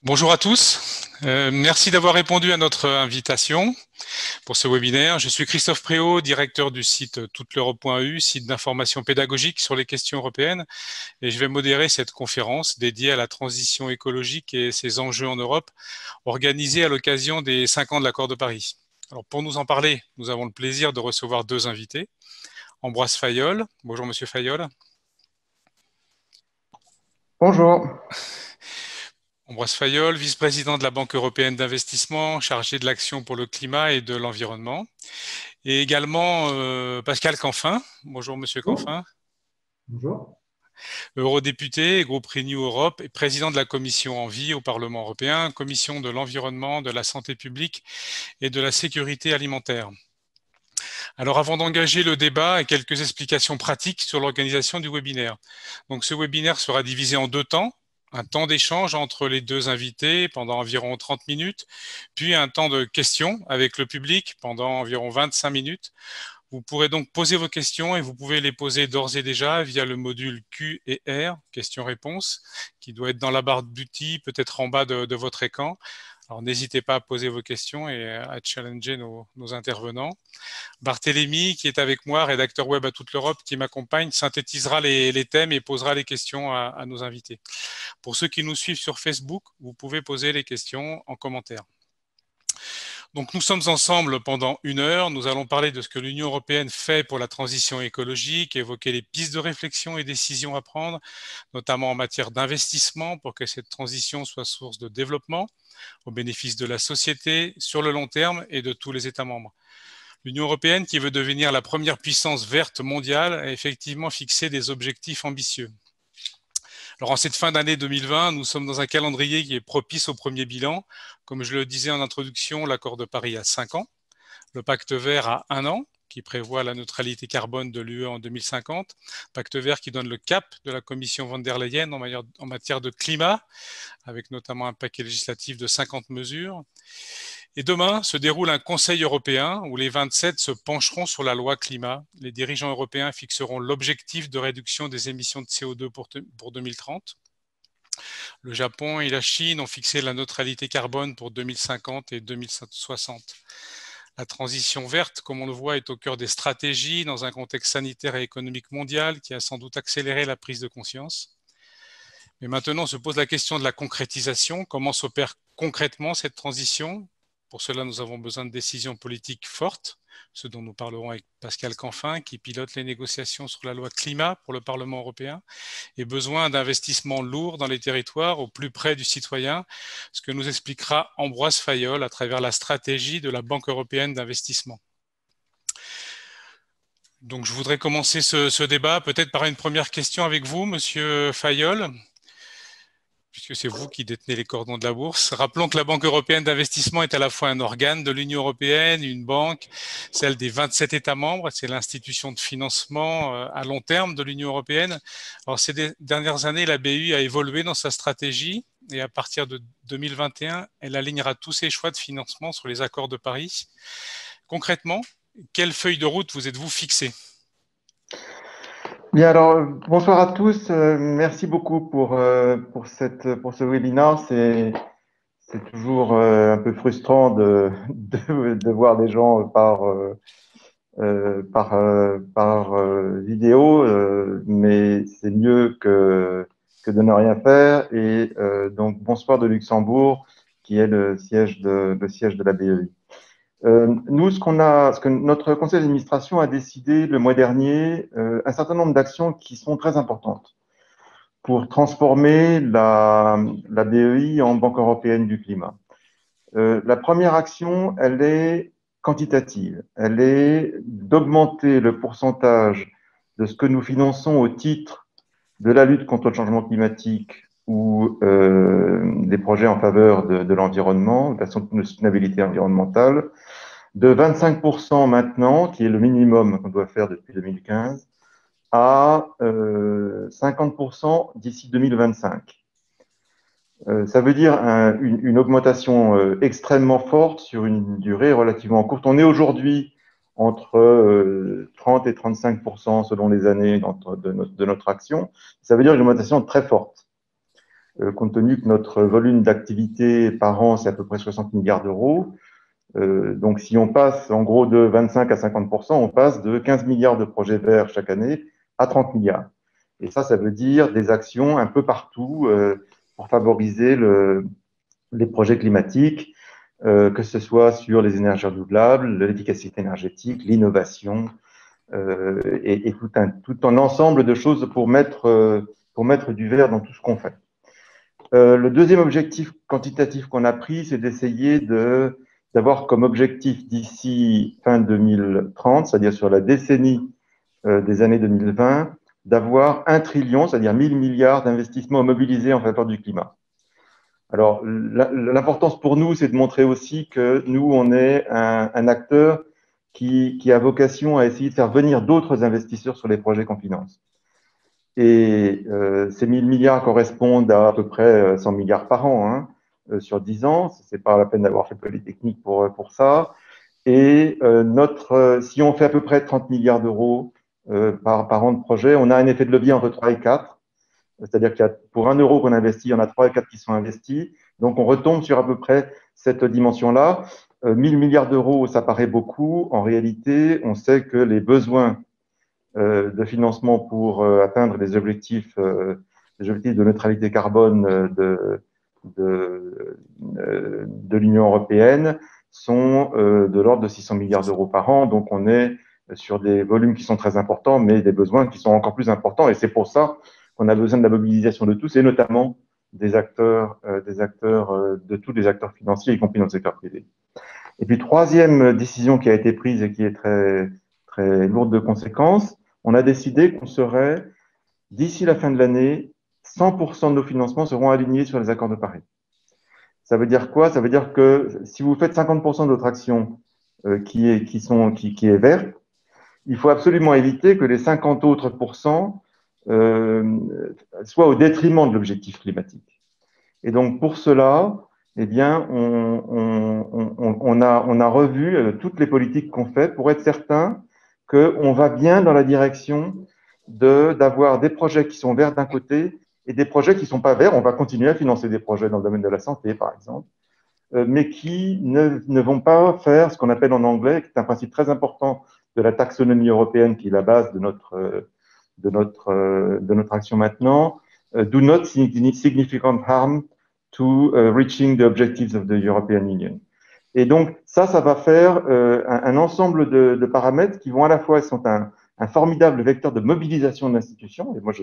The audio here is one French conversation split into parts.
Bonjour à tous. Merci d'avoir répondu à notre invitation pour ce webinaire. Je suis Christophe Préau, directeur du site touteleurope.eu, site d'information pédagogique sur les questions européennes, et je vais modérer cette conférence dédiée à la transition écologique et ses enjeux en Europe, organisée à l'occasion des 5 ans de l'accord de Paris. Alors pour nous en parler, nous avons le plaisir de recevoir deux invités. Ambroise Fayolle. Bonjour Monsieur Fayolle. Bonjour. Ambroise Fayolle, vice-président de la Banque européenne d'investissement, chargé de l'action pour le climat et de l'environnement. Et également Pascal Canfin. Bonjour Monsieur Bonjour. Canfin, Bonjour. eurodéputé, groupe Renew Europe et président de la commission Envie au Parlement européen, commission de l'environnement, de la santé publique et de la sécurité alimentaire. Alors avant d'engager le débat, quelques explications pratiques sur l'organisation du webinaire. Donc ce webinaire sera divisé en deux temps. Un temps d'échange entre les deux invités pendant environ 30 minutes, puis un temps de questions avec le public pendant environ 25 minutes. Vous pourrez donc poser vos questions et vous pouvez les poser d'ores et déjà via le module Q et R, questions-réponses, qui doit être dans la barre d'outils, peut-être en bas de votre écran. Alors n'hésitez pas à poser vos questions et à challenger nos intervenants. Barthélémy, qui est avec moi, rédacteur web à toute l'Europe, qui m'accompagne, synthétisera les thèmes et posera les questions à nos invités. Pour ceux qui nous suivent sur Facebook, vous pouvez poser les questions en commentaire. Donc nous sommes ensemble pendant 1 heure. Nous allons parler de ce que l'Union européenne fait pour la transition écologique, évoquer les pistes de réflexion et décisions à prendre, notamment en matière d'investissement pour que cette transition soit source de développement au bénéfice de la société sur le long terme et de tous les États membres. L'Union européenne, qui veut devenir la première puissance verte mondiale, a effectivement fixé des objectifs ambitieux. Alors en cette fin d'année 2020, nous sommes dans un calendrier qui est propice au premier bilan. Comme je le disais en introduction, l'accord de Paris a 5 ans, le pacte vert a 1 an, qui prévoit la neutralité carbone de l'UE en 2050, pacte vert qui donne le cap de la Commission von der Leyen en matière de climat, avec notamment un paquet législatif de 50 mesures. Et demain se déroule un Conseil européen où les 27 se pencheront sur la loi climat. Les dirigeants européens fixeront l'objectif de réduction des émissions de CO2 pour 2030. Le Japon et la Chine ont fixé la neutralité carbone pour 2050 et 2060. La transition verte, comme on le voit, est au cœur des stratégies dans un contexte sanitaire et économique mondial qui a sans doute accéléré la prise de conscience. Mais maintenant se pose la question de la concrétisation. Comment s'opère concrètement cette transition? Pour cela, nous avons besoin de décisions politiques fortes, ce dont nous parlerons avec Pascal Canfin, qui pilote les négociations sur la loi climat pour le Parlement européen, et besoin d'investissements lourds dans les territoires, au plus près du citoyen, ce que nous expliquera Ambroise Fayolle à travers la stratégie de la Banque européenne d'investissement. Donc, je voudrais commencer ce débat peut-être par une première question avec vous, Monsieur Fayolle, puisque c'est vous qui détenez les cordons de la bourse. Rappelons que la Banque européenne d'investissement est à la fois un organe de l'Union européenne, une banque, celle des 27 États membres, c'est l'institution de financement à long terme de l'Union européenne. Alors, ces dernières années, la BEI a évolué dans sa stratégie et à partir de 2021, elle alignera tous ses choix de financement sur les accords de Paris. Concrètement, quelle feuille de route vous êtes-vous fixée? Bien, alors, bonsoir à tous. Merci beaucoup pour ce webinaire. C'est toujours un peu frustrant de voir des gens par vidéo, mais c'est mieux que de ne rien faire. Et donc, bonsoir de Luxembourg, qui est le siège de la BEI. Nous, ce que notre conseil d'administration a décidé le mois dernier, un certain nombre d'actions qui sont très importantes pour transformer la BEI en Banque européenne du climat. La première action, elle est quantitative. Elle est d'augmenter le pourcentage de ce que nous finançons au titre de la lutte contre le changement climatique ou des projets en faveur de l'environnement, de la soutenabilité environnementale, de 25% maintenant, qui est le minimum qu'on doit faire depuis 2015, à 50% d'ici 2025. Ça veut dire une augmentation extrêmement forte sur une durée relativement courte. On est aujourd'hui entre 30 et 35% selon les années de notre action. Ça veut dire une augmentation très forte. compte tenu que notre volume d'activité par an, c'est à peu près 60 milliards d'euros. Donc, si on passe en gros de 25 à 50%, on passe de 15 milliards de projets verts chaque année à 30 milliards. Et ça veut dire des actions un peu partout pour favoriser les projets climatiques, que ce soit sur les énergies renouvelables, l'efficacité énergétique, l'innovation, et tout un ensemble de choses pour mettre du vert dans tout ce qu'on fait. Le deuxième objectif quantitatif qu'on a pris, c'est d'essayer d'avoir comme objectif d'ici fin 2030, c'est-à-dire sur la décennie des années 2020, d'avoir 1 trillion, c'est-à-dire 1000 milliards d'investissements mobilisés en faveur du climat. Alors, l'importance pour nous, c'est de montrer aussi que nous, on est un acteur qui a vocation à essayer de faire venir d'autres investisseurs sur les projets qu'on finance. Et ces 1000 milliards correspondent à peu près 100 milliards par an, hein, sur 10 ans. Ce n'est pas la peine d'avoir fait Polytechnique pour ça. Et si on fait à peu près 30 milliards d'euros par an de projet, on a un effet de levier entre 3 et 4. C'est-à-dire qu'il y a, pour 1 euro qu'on investit, il y en a 3 et 4 qui sont investis. Donc, on retombe sur à peu près cette dimension-là. 1000 milliards d'euros, ça paraît beaucoup. En réalité, on sait que les besoins de financement pour atteindre les objectifs de neutralité carbone de l'Union européenne sont de l'ordre de 600 milliards d'euros par an. Donc, on est sur des volumes qui sont très importants, mais des besoins qui sont encore plus importants. Et c'est pour ça qu'on a besoin de la mobilisation de tous, et notamment des acteurs, de tous les acteurs financiers, y compris dans le secteur privé. Et puis, troisième décision qui a été prise et qui est très, très lourde de conséquences, on a décidé qu'on serait, d'ici la fin de l'année, 100% de nos financements seront alignés sur les accords de Paris. Ça veut dire quoi? Ça veut dire que si vous faites 50% de votre action qui est verte, il faut absolument éviter que les 50 autres pourcents soient au détriment de l'objectif climatique. Et donc, pour cela, eh bien, on a revu toutes les politiques qu'on fait pour être certain qu'on va bien dans la direction d'avoir des projets qui sont verts d'un côté et des projets qui ne sont pas verts. On va continuer à financer des projets dans le domaine de la santé, par exemple, mais qui ne vont pas faire ce qu'on appelle en anglais, qui est un principe très important de la taxonomie européenne, qui est la base de notre action maintenant, do not significant harm to reaching the objectives of the European Union. Et donc, ça va faire un ensemble de paramètres qui vont à la fois sont un formidable vecteur de mobilisation de l'institution, et moi je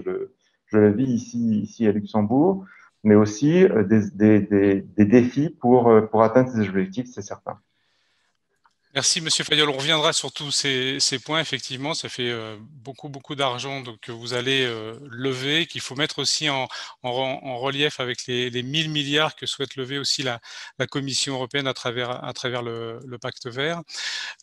le vis ici à Luxembourg, mais aussi des défis pour atteindre ces objectifs, c'est certain. Merci, Monsieur Fayol. On reviendra sur tous ces points. Effectivement, ça fait beaucoup d'argent que vous allez lever, qu'il faut mettre aussi en relief avec les 1000 milliards que souhaite lever aussi la Commission européenne à travers le pacte vert.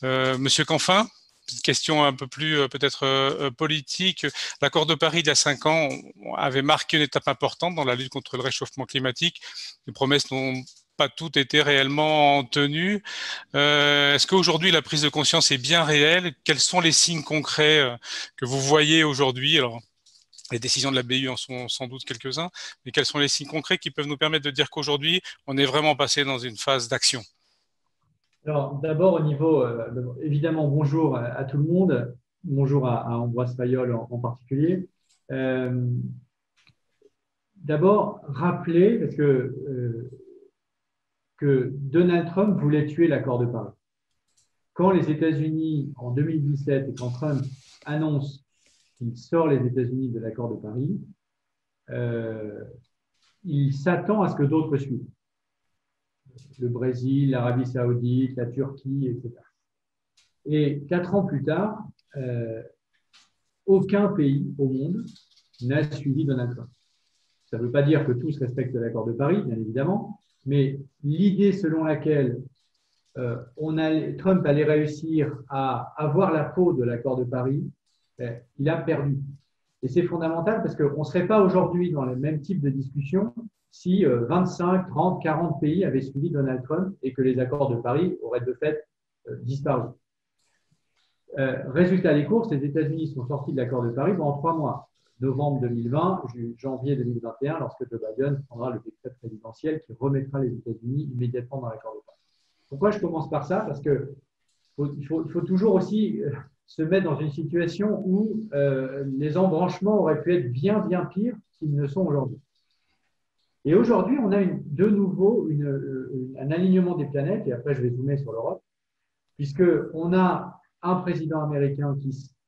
Monsieur Canfin, petite question un peu plus peut-être politique. L'accord de Paris d'il y a 5 ans avait marqué une étape importante dans la lutte contre le réchauffement climatique. Les promesses n'ont pas toutes été réellement tenues. Est-ce qu'aujourd'hui la prise de conscience est bien réelle? Quels sont les signes concrets que vous voyez aujourd'hui? Alors, les décisions de la BU en sont sans doute quelques-uns, mais quels sont les signes concrets qui peuvent nous permettre de dire qu'aujourd'hui, on est vraiment passé dans une phase d'action? Alors, d'abord, au niveau, évidemment, bonjour à tout le monde. Bonjour à Ambroise Fayol en particulier. D'abord, rappeler, parce que Donald Trump voulait tuer l'accord de Paris. Quand les États-Unis, en 2017, et quand Trump annonce qu'il sort les États-Unis de l'accord de Paris, il s'attend à ce que d'autres suivent. Le Brésil, l'Arabie Saoudite, la Turquie, etc. Et 4 ans plus tard, aucun pays au monde n'a suivi Donald Trump. Ça ne veut pas dire que tous respectent l'accord de Paris, bien évidemment, mais l'idée selon laquelle Trump allait réussir à avoir la peau de l'accord de Paris, il a perdu. Et c'est fondamental parce qu'on ne serait pas aujourd'hui dans le même type de discussion si 25, 30, 40 pays avaient suivi Donald Trump et que les accords de Paris auraient de fait disparu. Résultat des courses, les États-Unis sont sortis de l'accord de Paris pendant 3 mois. Novembre 2020, janvier 2021, lorsque Joe Biden prendra le décret présidentiel qui remettra les États-Unis immédiatement dans l'accord de Paris. Pourquoi je commence par ça? Parce que il faut toujours aussi se mettre dans une situation où les embranchements auraient pu être bien, bien pires qu'ils ne sont aujourd'hui. Et aujourd'hui, on a de nouveau un alignement des planètes, et après je vais zoomer sur l'Europe, puisqu'on a un président américain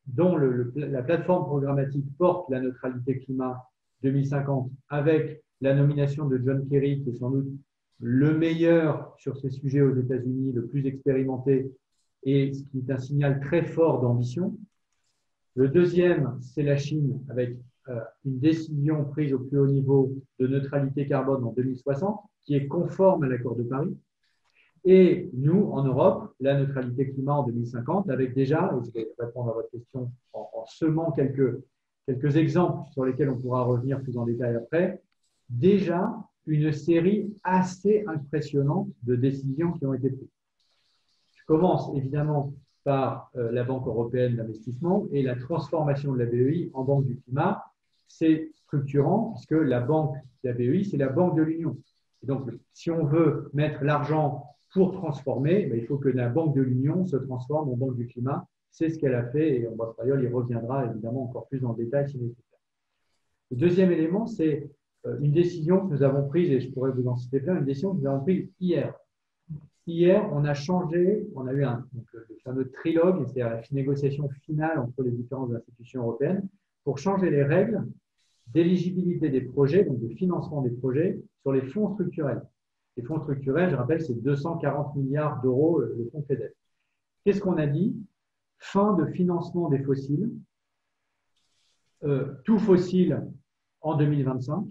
dont la plateforme programmatique porte la neutralité climat 2050 avec la nomination de John Kerry, qui est sans doute le meilleur sur ces sujets aux États-Unis, le plus expérimenté, et ce qui est un signal très fort d'ambition. Le deuxième, c'est la Chine, avec une décision prise au plus haut niveau de neutralité carbone en 2060, qui est conforme à l'accord de Paris. Et nous, en Europe, la neutralité climat en 2050, avec déjà, et je vais répondre à votre question en semant quelques exemples sur lesquels on pourra revenir plus en détail après, déjà une série assez impressionnante de décisions qui ont été prises. Je commence évidemment par la Banque européenne d'investissement et la transformation de la BEI en Banque du climat. C'est structurant puisque la BEI, c'est la Banque de l'Union. Et donc, si on veut mettre l'argent pour transformer, il faut que la Banque de l'Union se transforme en Banque du climat. C'est ce qu'elle a fait et Ambroise Fayol y reviendra évidemment encore plus dans le détail si nécessaire. Le deuxième élément, c'est une décision que nous avons prise, et je pourrais vous en citer plein, une décision que nous avons prise hier. Hier, on a changé, on a eu le fameux trilogue, c'est-à-dire la négociation finale entre les différentes institutions européennes, pour changer les règles d'éligibilité des projets, donc de financement des projets, sur les fonds structurels. Les fonds structurels, je rappelle, c'est 240 milliards d'euros le fonds FEDER. Qu'est-ce qu'on a dit? Fin de financement des fossiles, tout fossile en 2025.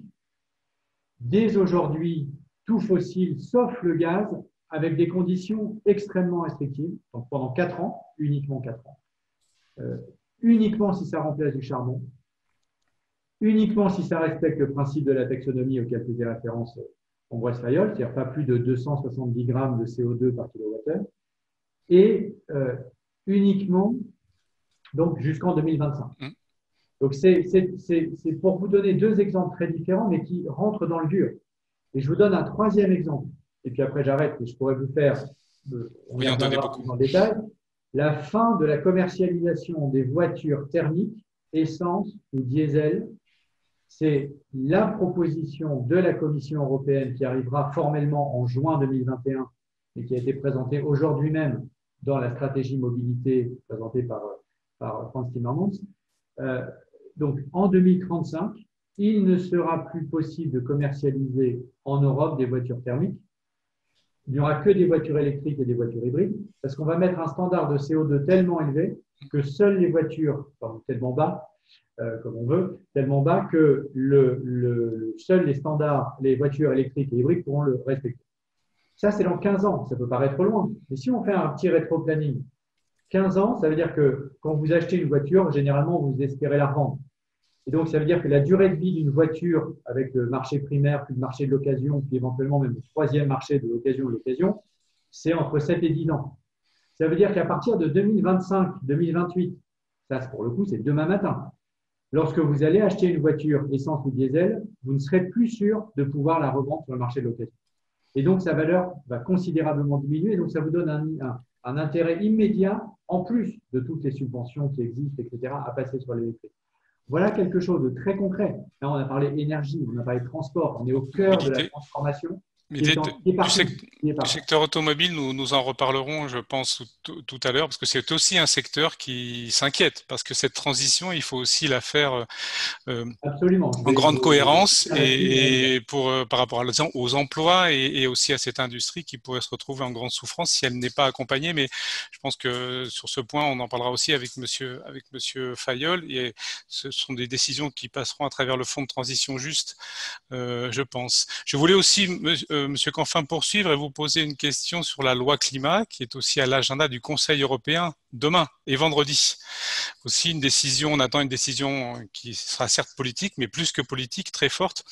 Dès aujourd'hui, tout fossile sauf le gaz, avec des conditions extrêmement restrictives, donc pendant 4 ans, uniquement 4 ans, uniquement si ça remplace du charbon, uniquement si ça respecte le principe de la taxonomie auquel faisait référence Ambroise Fayol, c'est-à-dire pas plus de 270 grammes de CO2 par kilowattheure, et uniquement donc jusqu'en 2025. Donc c'est pour vous donner 2 exemples très différents, mais qui rentrent dans le dur. Et je vous donne un 3e exemple. Et puis après, j'arrête et je pourrais vous faire, on y reviendra plus en détail, la fin de la commercialisation des voitures thermiques, essence ou diesel. C'est la proposition de la Commission européenne qui arrivera formellement en juin 2021 et qui a été présentée aujourd'hui même dans la stratégie mobilité présentée par Frans Timmermans. Donc, en 2035, il ne sera plus possible de commercialiser en Europe des voitures thermiques. Il n'y aura que des voitures électriques et des voitures hybrides, parce qu'on va mettre un standard de CO2 tellement élevé que seules les voitures, tellement bas, comme on veut, tellement bas que seuls les standards, les voitures électriques et hybrides pourront le respecter. Ça, c'est dans 15 ans. Ça peut paraître loin. Mais si on fait un petit rétro-planning, 15 ans, ça veut dire que quand vous achetez une voiture, généralement, vous espérez la revendre. Et donc, ça veut dire que la durée de vie d'une voiture, avec le marché primaire, puis le marché de l'occasion, puis éventuellement même le 3e marché de l'occasion et l'occasion, c'est entre 7 et 10 ans. Ça veut dire qu'à partir de 2025-2028, ça, pour le coup, c'est demain matin, lorsque vous allez acheter une voiture essence ou diesel, vous ne serez plus sûr de pouvoir la revendre sur le marché de l'occasion. Et donc, sa valeur va considérablement diminuer. Et donc, ça vous donne un intérêt immédiat, en plus de toutes les subventions qui existent, etc., à passer sur l'électrique. Voilà quelque chose de très concret. Là, on a parlé énergie, on a parlé transport, on est au cœur de la transformation. Du secteur automobile, nous en reparlerons, je pense, tout à l'heure, parce que c'est aussi un secteur qui s'inquiète, parce que cette transition, il faut aussi la faire absolument, en grande cohérence et par rapport aux emplois et aussi à cette industrie qui pourrait se retrouver en grande souffrance si elle n'est pas accompagnée. Mais je pense que sur ce point, on en parlera aussi avec monsieur Fayol, et ce sont des décisions qui passeront à travers le fonds de transition juste, je pense. Je voulais aussi, Monsieur Canfin, poursuivre et vous poser une question sur la loi climat qui est aussi à l'agenda du Conseil européen demain et vendredi. Aussi une décision, on attend une décision qui sera certes politique, mais plus que politique, très forte.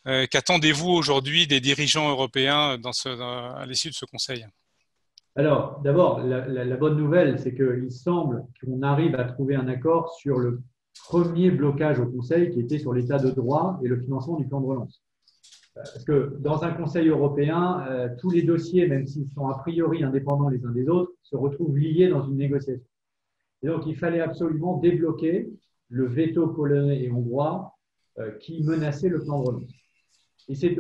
Qu'attendez-vous aujourd'hui des dirigeants européens à l'issue de ce Conseil ? Alors, d'abord, la bonne nouvelle, c'est qu'il semble qu'on arrive à trouver un accord sur le premier blocage au Conseil qui était sur l'état de droit et le financement du plan de relance. Parce que dans un Conseil européen, tous les dossiers, même s'ils sont a priori indépendants les uns des autres, se retrouvent liés dans une négociation. Et donc, il fallait absolument débloquer le veto polonais et hongrois qui menaçait le plan de relance. Et c'est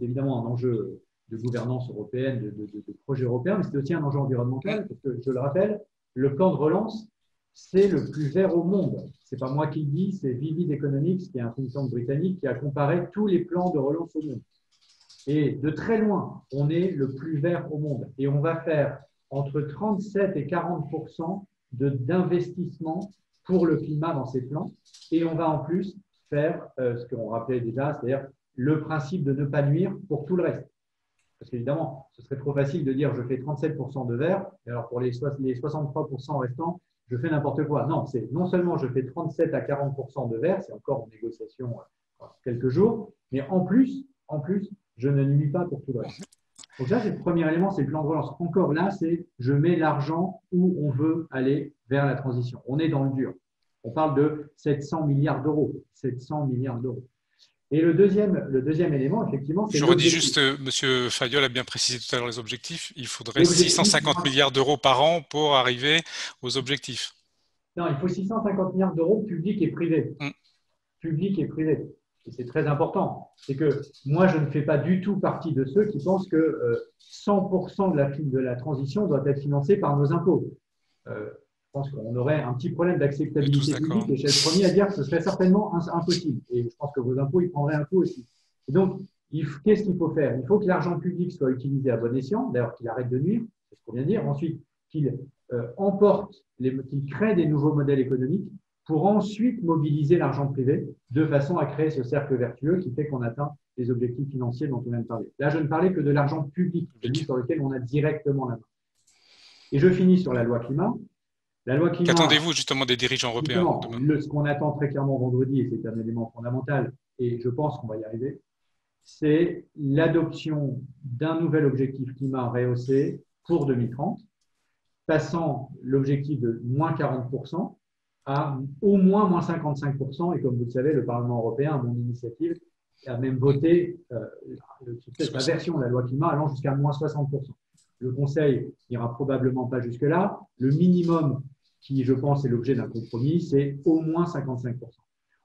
évidemment un enjeu de gouvernance européenne, de projet européen, mais c'est aussi un enjeu environnemental, parce que, je le rappelle, le plan de relance, c'est le plus vert au monde. Ce n'est pas moi qui le dis, c'est Vivid Economics, qui est un think tank britannique, qui a comparé tous les plans de relance au monde. Et de très loin, on est le plus vert au monde. Et on va faire entre 37 et 40% d'investissement pour le climat dans ces plans. Et on va en plus faire ce qu'on rappelait déjà, c'est-à-dire le principe de ne pas nuire pour tout le reste. Parce qu'évidemment, ce serait trop facile de dire je fais 37% de vert, et alors pour les 63% restants, je fais n'importe quoi. Non, c'est non seulement je fais 37 à 40% de vert, c'est encore en négociation quelques jours, mais en plus, je ne nuis pas pour tout le reste. Donc ça, c'est le premier élément, c'est le plan de relance. Encore là, c'est je mets l'argent où on veut aller vers la transition. On est dans le dur. On parle de 700 milliards d'euros. 700 milliards d'euros. Et le deuxième élément, effectivement, c'est Je redis juste, Monsieur Fayol a bien précisé tout à l'heure les objectifs. Il faudrait 650 milliards d'euros par an pour arriver aux objectifs. Non, il faut 650 milliards d'euros publics et privés. Publics et privés. Et c'est très important. C'est que moi, je ne fais pas du tout partie de ceux qui pensent que 100% de la transition doit être financée par nos impôts. Je pense qu'on aurait un petit problème d'acceptabilité publique et je suis le premier à dire que ce serait certainement impossible. Et je pense que vos impôts, ils prendraient un coup aussi. Et donc, qu'est-ce qu'il faut faire? Il faut que l'argent public soit utilisé à bon escient, d'ailleurs qu'il arrête de nuire, c'est ce qu'on vient de dire. Ensuite, qu'il qu'il crée des nouveaux modèles économiques pour ensuite mobiliser l'argent privé de façon à créer ce cercle vertueux qui fait qu'on atteint les objectifs financiers dont on vient de parler. Là, je ne parlais que de l'argent public, celui sur lequel on a directement la main. Et je finis sur la loi climat. La loi climat. Qu'attendez-vous justement des dirigeants européens Ce qu'on attend très clairement vendredi, et c'est un élément fondamental, et je pense qu'on va y arriver, c'est l'adoption d'un nouvel objectif climat rehaussé pour 2030, passant l'objectif de moins 40% à au moins moins 55%. Et comme vous le savez, le Parlement européen, à mon initiative, a même voté la version de la loi climat allant jusqu'à moins 60%. Le Conseil n'ira probablement pas jusque-là. Le minimum qui, je pense, est l'objet d'un compromis, c'est au moins 55%.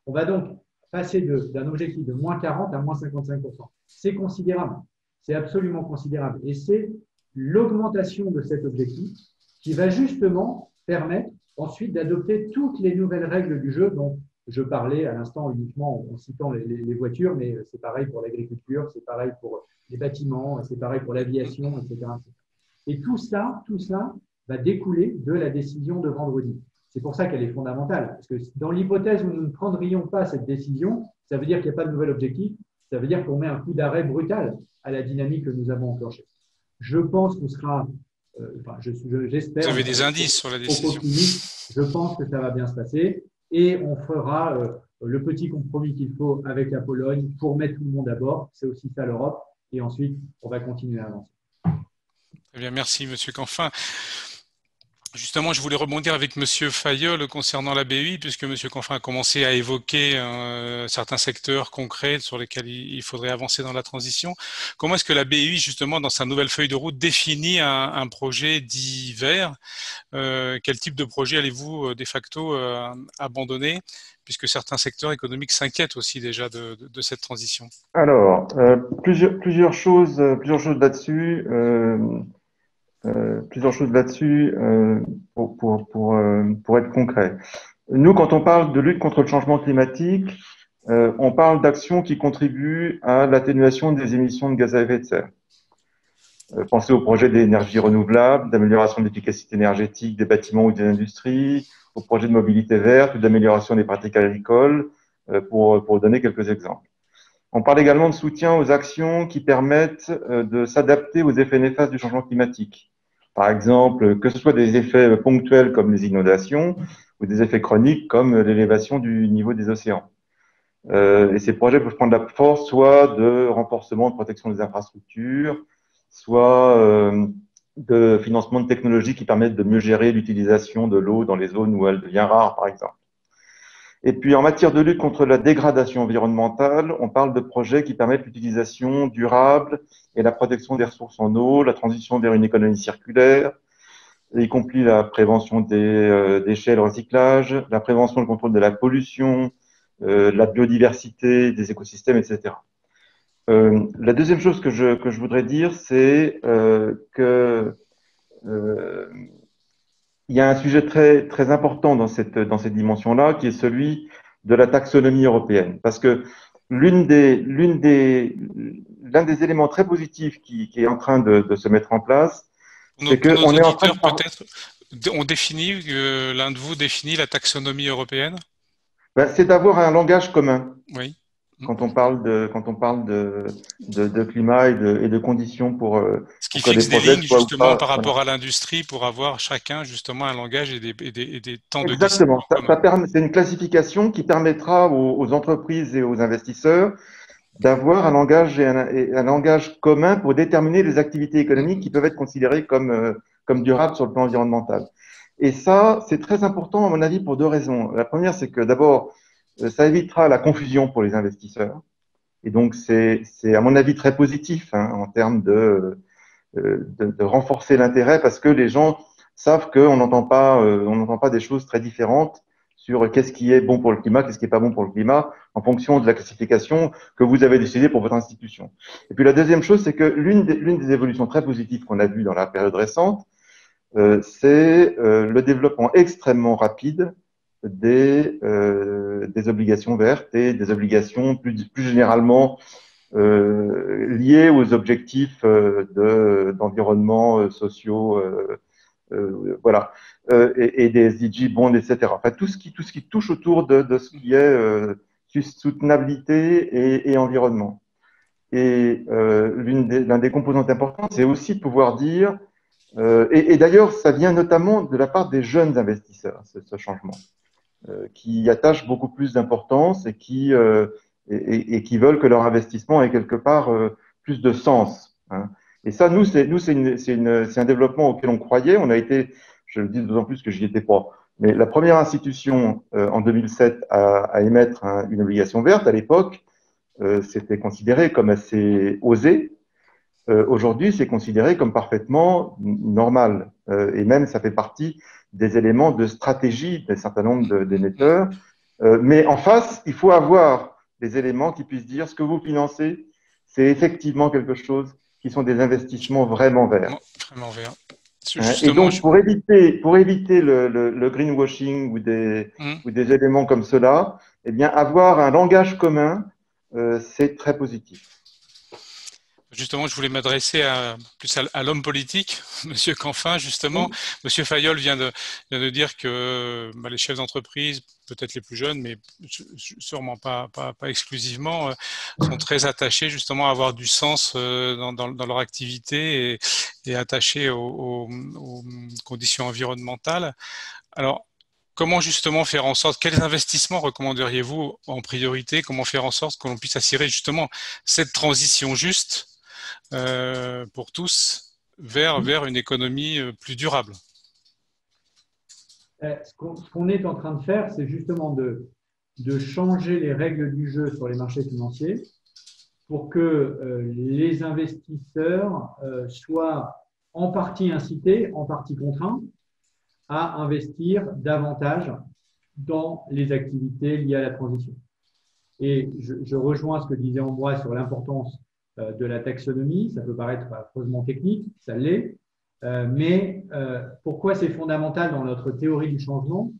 On va donc passer d'un objectif de moins 40 à moins 55%. C'est considérable. C'est absolument considérable. Et c'est l'augmentation de cet objectif qui va justement permettre ensuite d'adopter toutes les nouvelles règles du jeu dont je parlais à l'instant uniquement en citant les voitures, mais c'est pareil pour l'agriculture, c'est pareil pour les bâtiments, c'est pareil pour l'aviation, etc. Et tout ça va découler de la décision de vendredi. C'est pour ça qu'elle est fondamentale, parce que dans l'hypothèse où nous ne prendrions pas cette décision, ça veut dire qu'il n'y a pas de nouvel objectif, ça veut dire qu'on met un coup d'arrêt brutal à la dynamique que nous avons enclenchée. Je pense qu'on sera, j'espère… Vous avez des indices sur la décision. Je pense que ça va bien se passer et on fera le petit compromis qu'il faut avec la Pologne pour mettre tout le monde à bord. C'est aussi ça l'Europe. Et ensuite, on va continuer à avancer. Très bien, merci Monsieur Canfin. Justement, je voulais rebondir avec Monsieur Fayol concernant la BEI, puisque Monsieur Canfin a commencé à évoquer certains secteurs concrets sur lesquels il faudrait avancer dans la transition. Comment est-ce que la BEI, justement, dans sa nouvelle feuille de route, définit un projet dit vert? Quel type de projet allez-vous de facto abandonner, puisque certains secteurs économiques s'inquiètent aussi déjà de cette transition? Alors, plusieurs choses là-dessus. Plusieurs choses là-dessus pour être concret. Nous, quand on parle de lutte contre le changement climatique, on parle d'actions qui contribuent à l'atténuation des émissions de gaz à effet de serre. Pensez aux projets d'énergie renouvelable, d'amélioration de l'efficacité énergétique des bâtiments ou des industries, aux projets de mobilité verte ou d'amélioration des pratiques agricoles, pour donner quelques exemples. On parle également de soutien aux actions qui permettent de s'adapter aux effets néfastes du changement climatique. Par exemple, que ce soit des effets ponctuels comme les inondations ou des effets chroniques comme l'élévation du niveau des océans. Et ces projets peuvent prendre la force soit de renforcement de protection des infrastructures, soit de financement de technologies qui permettent de mieux gérer l'utilisation de l'eau dans les zones où elle devient rare, par exemple. Et puis, en matière de lutte contre la dégradation environnementale, on parle de projets qui permettent l'utilisation durable et la protection des ressources en eau, la transition vers une économie circulaire, y compris la prévention des déchets et le recyclage, la prévention et le contrôle de la pollution, la biodiversité, des écosystèmes, etc. La deuxième chose que je voudrais dire, c'est que il y a un sujet très important dans cette dimension-là, qui est celui de la taxonomie européenne. Parce que l'un des éléments très positifs qui est en train de se mettre en place, c'est Pour nos qu'on est en train de auditeurs, peut-être, l'un de vous définit la taxonomie européenne? c'est d'avoir un langage commun. Oui. Quand on parle de climat et de conditions Ce qui pour que les fixe des projets lignes soient ou justement pas. par Voilà. rapport à l'industrie pour avoir chacun justement un langage et des temps de décision Exactement. communs. C'est une classification qui permettra aux entreprises et aux investisseurs d'avoir un langage et un langage commun pour déterminer les activités économiques qui peuvent être considérées comme durables sur le plan environnemental. Et ça, c'est très important à mon avis pour deux raisons. La première, c'est que d'abord, ça évitera la confusion pour les investisseurs. Et donc, c'est à mon avis très positif en termes de renforcer l'intérêt parce que les gens savent qu'on n'entend pas des choses très différentes sur qu'est-ce qui est bon pour le climat, qu'est-ce qui n'est pas bon pour le climat, en fonction de la classification que vous avez décidée pour votre institution. Et puis la deuxième chose, c'est que l'une des évolutions très positives qu'on a vues dans la période récente, c'est le développement extrêmement rapide des obligations vertes et des obligations plus généralement liées aux objectifs d'environnement sociaux, voilà, et des SDG bonds, etc. Enfin, tout ce qui touche autour de ce qui est soutenabilité et environnement. Et l'un des composantes importantes, c'est aussi de pouvoir dire, et d'ailleurs, ça vient notamment de la part des jeunes investisseurs, ce changement, qui y attachent beaucoup plus d'importance et qui veulent que leur investissement ait quelque part plus de sens. Hein. Et ça, c'est un développement auquel on croyait. On a été, je le dis d'autant plus que j'y étais pas, mais la première institution en 2007 à émettre une obligation verte à l'époque, c'était considéré comme assez osé. Aujourd'hui, c'est considéré comme parfaitement normal. Et même, ça fait partie des éléments de stratégie d'un certain nombre d'émetteurs. Mais en face, il faut avoir des éléments qui puissent dire ce que vous financez, c'est effectivement quelque chose qui sont des investissements vraiment verts. Vraiment vert. Hein. Et Justement, donc, pour éviter le greenwashing ou des éléments comme cela, eh bien, avoir un langage commun, c'est très positif. Justement, je voulais m'adresser plus à l'homme politique, Monsieur Canfin, justement. Oui. Monsieur Fayol vient de dire que les chefs d'entreprise, peut-être les plus jeunes, mais sûrement pas exclusivement, sont très attachés justement à avoir du sens dans leur activité et attachés aux conditions environnementales. Alors, comment justement faire en sorte, quels investissements recommanderiez-vous en priorité? Comment faire en sorte que l'on puisse assurer justement cette transition juste pour tous vers une économie plus durable? Ce qu'on est en train de faire, c'est justement de changer les règles du jeu sur les marchés financiers pour que les investisseurs soient en partie incités, en partie contraints à investir davantage dans les activités liées à la transition. Et je rejoins ce que disait Ambroise sur l'importance de la taxonomie. Ça peut paraître affreusement technique, ça l'est. Mais pourquoi c'est fondamental dans notre théorie du changement?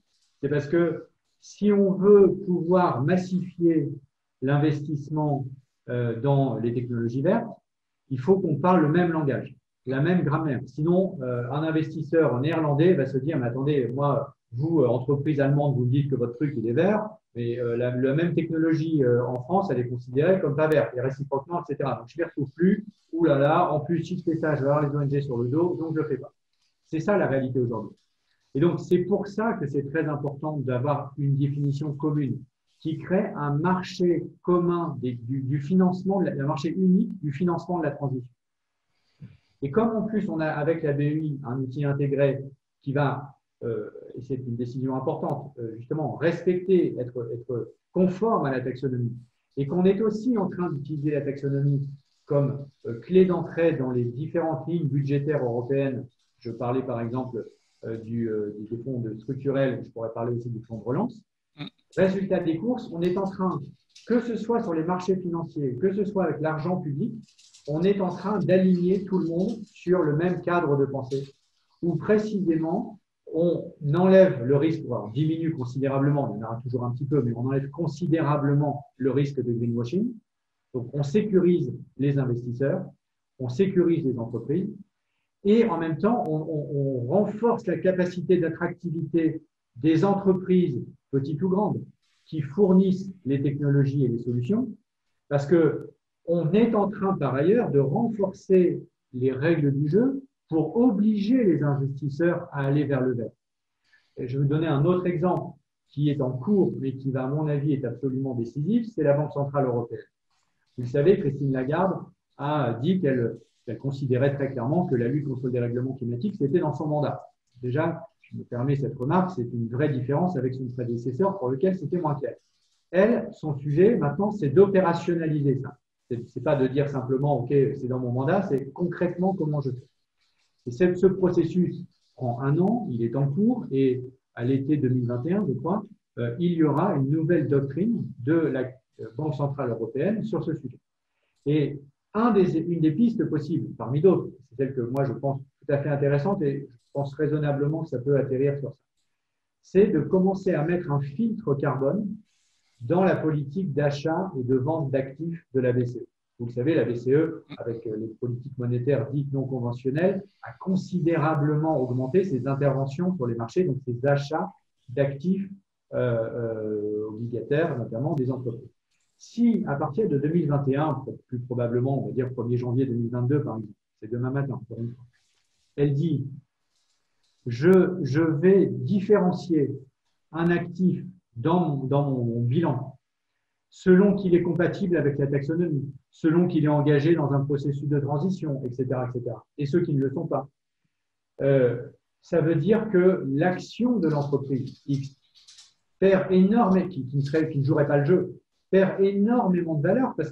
C'est parce que si on veut pouvoir massifier l'investissement dans les technologies vertes, il faut qu'on parle le même langage, la même grammaire. Sinon, un investisseur néerlandais va se dire, mais attendez, moi, vous, entreprise allemande, vous me dites que votre truc, il est vert, mais la même technologie en France, elle est considérée comme pas verte, et réciproquement, etc. Donc, je ne m'y retrouve plus. Ouh là là, en plus, si je fais ça, je vais avoir les ONG sur le dos, donc je ne le fais pas. C'est ça la réalité aujourd'hui. Et donc, c'est pour ça que c'est très important d'avoir une définition commune qui crée un marché commun du financement, un marché unique du financement de la transition. Et comme en plus on a avec la BEI un outil intégré qui va, et c'est une décision importante, justement respecter, être conforme à la taxonomie, et qu'on est aussi en train d'utiliser la taxonomie comme clé d'entrée dans les différentes lignes budgétaires européennes. Je parlais par exemple des fonds structurels, je pourrais parler aussi du fonds de relance. Résultat des courses, on est en train, que ce soit sur les marchés financiers, que ce soit avec l'argent public, on est en train d'aligner tout le monde sur le même cadre de pensée, où précisément, on enlève le risque, on diminue considérablement, il y en aura toujours un petit peu, mais on enlève considérablement le risque de greenwashing. Donc, on sécurise les investisseurs, on sécurise les entreprises, et en même temps, on renforce la capacité d'attractivité des entreprises, petites ou grandes, qui fournissent les technologies et les solutions, parce que on est en train, par ailleurs, de renforcer les règles du jeu pour obliger les investisseurs à aller vers le vert. Et je vais vous donner un autre exemple qui est en cours, mais qui, à mon avis, est absolument décisif, c'est la Banque centrale européenne. Vous le savez, Christine Lagarde a dit qu'elle considérait très clairement que la lutte contre le dérèglement climatique, c'était dans son mandat. Déjà, je me permets cette remarque, c'est une vraie différence avec son prédécesseur pour lequel c'était moins clair. Elle, son sujet, maintenant, c'est d'opérationnaliser ça. C'est pas de dire simplement, OK, c'est dans mon mandat, c'est concrètement comment je fais. Et ce processus prend 1 an, il est en cours, et à l'été 2021, je crois, il y aura une nouvelle doctrine de la Banque centrale européenne sur ce sujet. Et une des pistes possibles, parmi d'autres, c'est celle que moi je pense tout à fait intéressante et je pense raisonnablement que ça peut atterrir sur ça, c'est de commencer à mettre un filtre carbone dans la politique d'achat et de vente d'actifs de la BCE. Vous le savez, la BCE, avec les politiques monétaires dites non conventionnelles, a considérablement augmenté ses interventions sur les marchés, donc ses achats d'actifs obligataires, notamment des entreprises. Si, à partir de 2021, plus probablement, on va dire 1er janvier 2022, par exemple, c'est demain matin, pour une fois, elle dit je vais différencier un actif dans mon bilan selon qu'il est compatible avec la taxonomie, selon qu'il est engagé dans un processus de transition, etc., etc., et ceux qui ne le sont pas. Ça veut dire que l'action de l'entreprise X perd énormément, qui ne jouerait pas le jeu, perd énormément de valeur parce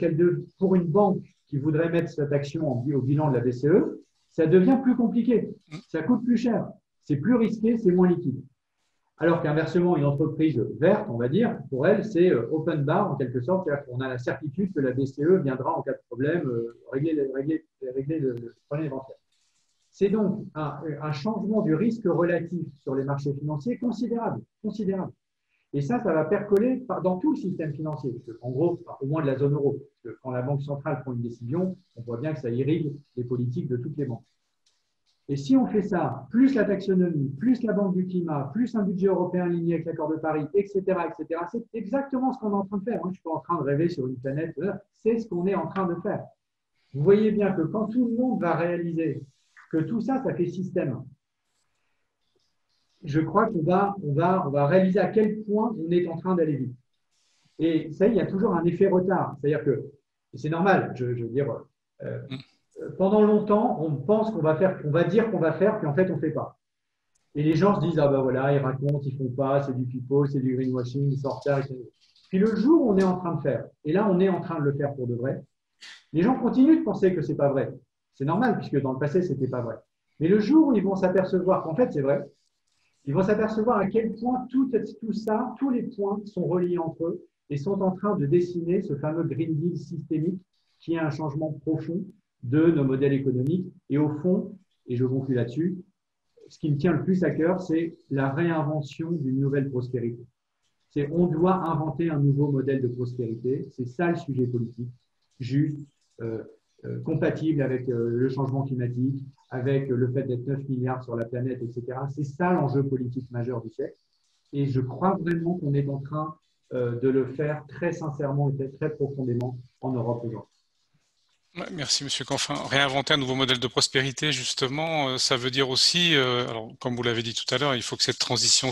pour une banque qui voudrait mettre cette action au bilan de la BCE, ça devient plus compliqué, ça coûte plus cher, c'est plus risqué, c'est moins liquide. Alors qu'inversement, une entreprise verte, on va dire, pour elle, c'est open bar en quelque sorte, c'est-à-dire qu'on a la certitude que la BCE viendra en cas de problème régler le problème éventuel. C'est donc un changement du risque relatif sur les marchés financiers considérable, considérable. Et ça va percoler dans tout le système financier, en gros, au moins de la zone euro. Parce que quand la Banque centrale prend une décision, on voit bien que ça irrigue les politiques de toutes les banques. Et si on fait ça, plus la taxonomie, plus la Banque du climat, plus un budget européen aligné avec l'accord de Paris, etc., etc., c'est exactement ce qu'on est en train de faire. Je ne suis pas en train de rêver sur une planète, c'est ce qu'on est en train de faire. Vous voyez bien que quand tout le monde va réaliser que tout ça, ça fait système, je crois qu'on va réaliser à quel point on est en train d'aller vite. Et ça, il y a toujours un effet retard. C'est-à-dire que, c'est normal, je veux dire, pendant longtemps, on pense qu'on va faire, on va dire qu'on va faire, puis en fait, on ne fait pas. Et les gens se disent, ah ben voilà, ils racontent, ils ne font pas, c'est du pipeau, c'est du greenwashing, ils sont en retard, etc. Puis le jour où on est en train de faire, et là, on est en train de le faire pour de vrai, les gens continuent de penser que ce n'est pas vrai. C'est normal, puisque dans le passé, ce n'était pas vrai. Mais le jour où ils vont s'apercevoir qu'en fait, c'est vrai, ils vont s'apercevoir à quel point tout ça, tous les points sont reliés entre eux et sont en train de dessiner ce fameux Green Deal systémique qui est un changement profond de nos modèles économiques. Et au fond, et je conclue là-dessus, ce qui me tient le plus à cœur, c'est la réinvention d'une nouvelle prospérité. On doit inventer un nouveau modèle de prospérité. C'est ça le sujet politique, juste, compatible avec le changement climatique, avec le fait d'être 9 milliards sur la planète, etc. C'est ça l'enjeu politique majeur du siècle. Et je crois vraiment qu'on est en train de le faire très sincèrement et très profondément en Europe aujourd'hui. Ouais, merci Monsieur Canfin. Réinventer un nouveau modèle de prospérité, justement, ça veut dire aussi, alors comme vous l'avez dit tout à l'heure, il faut que cette transition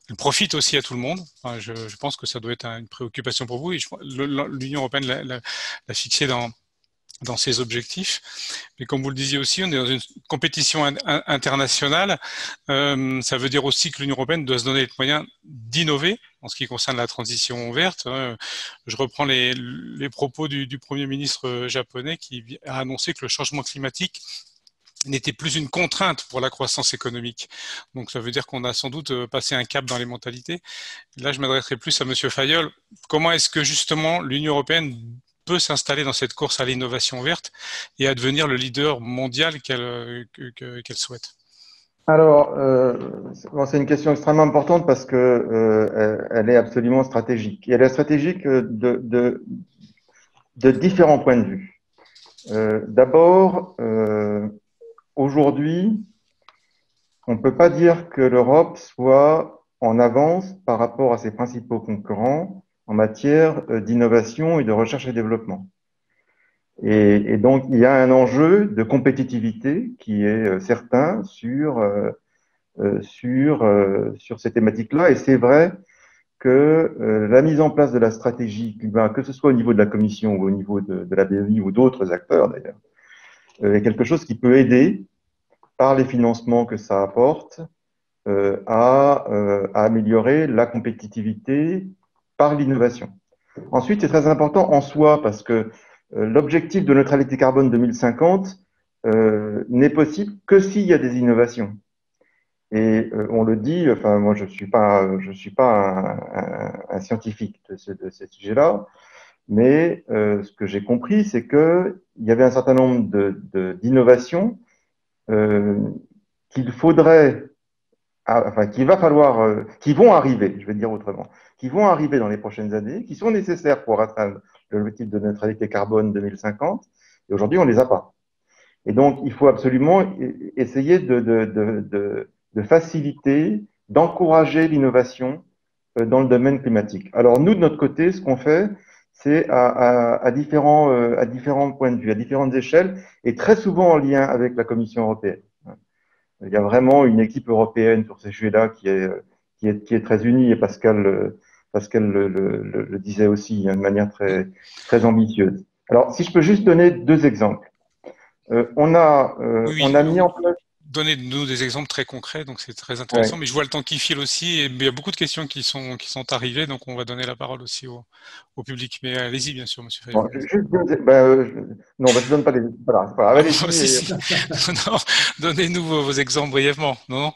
elle profite aussi à tout le monde. Enfin, je pense que ça doit être une préoccupation pour vous. Et l'Union européenne l'a fixé dans dans ses objectifs. Mais comme vous le disiez aussi, on est dans une compétition internationale. Ça veut dire aussi que l'Union européenne doit se donner les moyens d'innover en ce qui concerne la transition verte. Je reprends les propos du Premier ministre japonais qui a annoncé que le changement climatique n'était plus une contrainte pour la croissance économique. Donc ça veut dire qu'on a sans doute passé un cap dans les mentalités. Là, je m'adresserai plus à Monsieur Fayolle. Comment est-ce que justement l'Union européenne peut s'installer dans cette course à l'innovation verte et à devenir le leader mondial qu'elle souhaite? Alors, c'est une question extrêmement importante parce que elle est absolument stratégique. Et elle est stratégique de différents points de vue. D'abord, aujourd'hui, on ne peut pas dire que l'Europe soit en avance par rapport à ses principaux concurrents en matière d'innovation et de recherche et développement. Et donc, il y a un enjeu de compétitivité qui est certain sur ces thématiques-là. Et c'est vrai que la mise en place de la stratégie climat, que ce soit au niveau de la Commission ou au niveau de la BEI ou d'autres acteurs d'ailleurs, est quelque chose qui peut aider par les financements que ça apporte à améliorer la compétitivité par l'innovation. Ensuite, c'est très important en soi parce que l'objectif de neutralité carbone 2050 n'est possible que s'il y a des innovations. Et on le dit, enfin moi je suis pas un scientifique de ce sujet-là, mais ce que j'ai compris, c'est que il y avait un certain nombre d'innovations qu'il faudrait, enfin qu'il va falloir, qui vont arriver, je vais dire autrement, qui vont arriver dans les prochaines années, qui sont nécessaires pour atteindre l'objectif de neutralité carbone 2050. Et aujourd'hui, on les a pas. Et donc, il faut absolument essayer de faciliter, d'encourager l'innovation dans le domaine climatique. Alors, nous, de notre côté, ce qu'on fait, c'est à différents points de vue, à différentes échelles, et très souvent en lien avec la Commission européenne. Il y a vraiment une équipe européenne sur ces sujets-là qui est très unie, et Pascal le disait aussi de manière très ambitieuse. Alors, si je peux juste donner deux exemples. On a mis en place. Donnez-nous des exemples très concrets, donc c'est très intéressant. Ouais. Mais je vois le temps qui file aussi, et il y a beaucoup de questions qui sont arrivées, donc on va donner la parole aussi au public. Mais allez-y, bien sûr, Monsieur Fayolle. Non, je ne donne pas des. Voilà, c'est pas grave. Si. Non, donnez-nous vos exemples brièvement, non?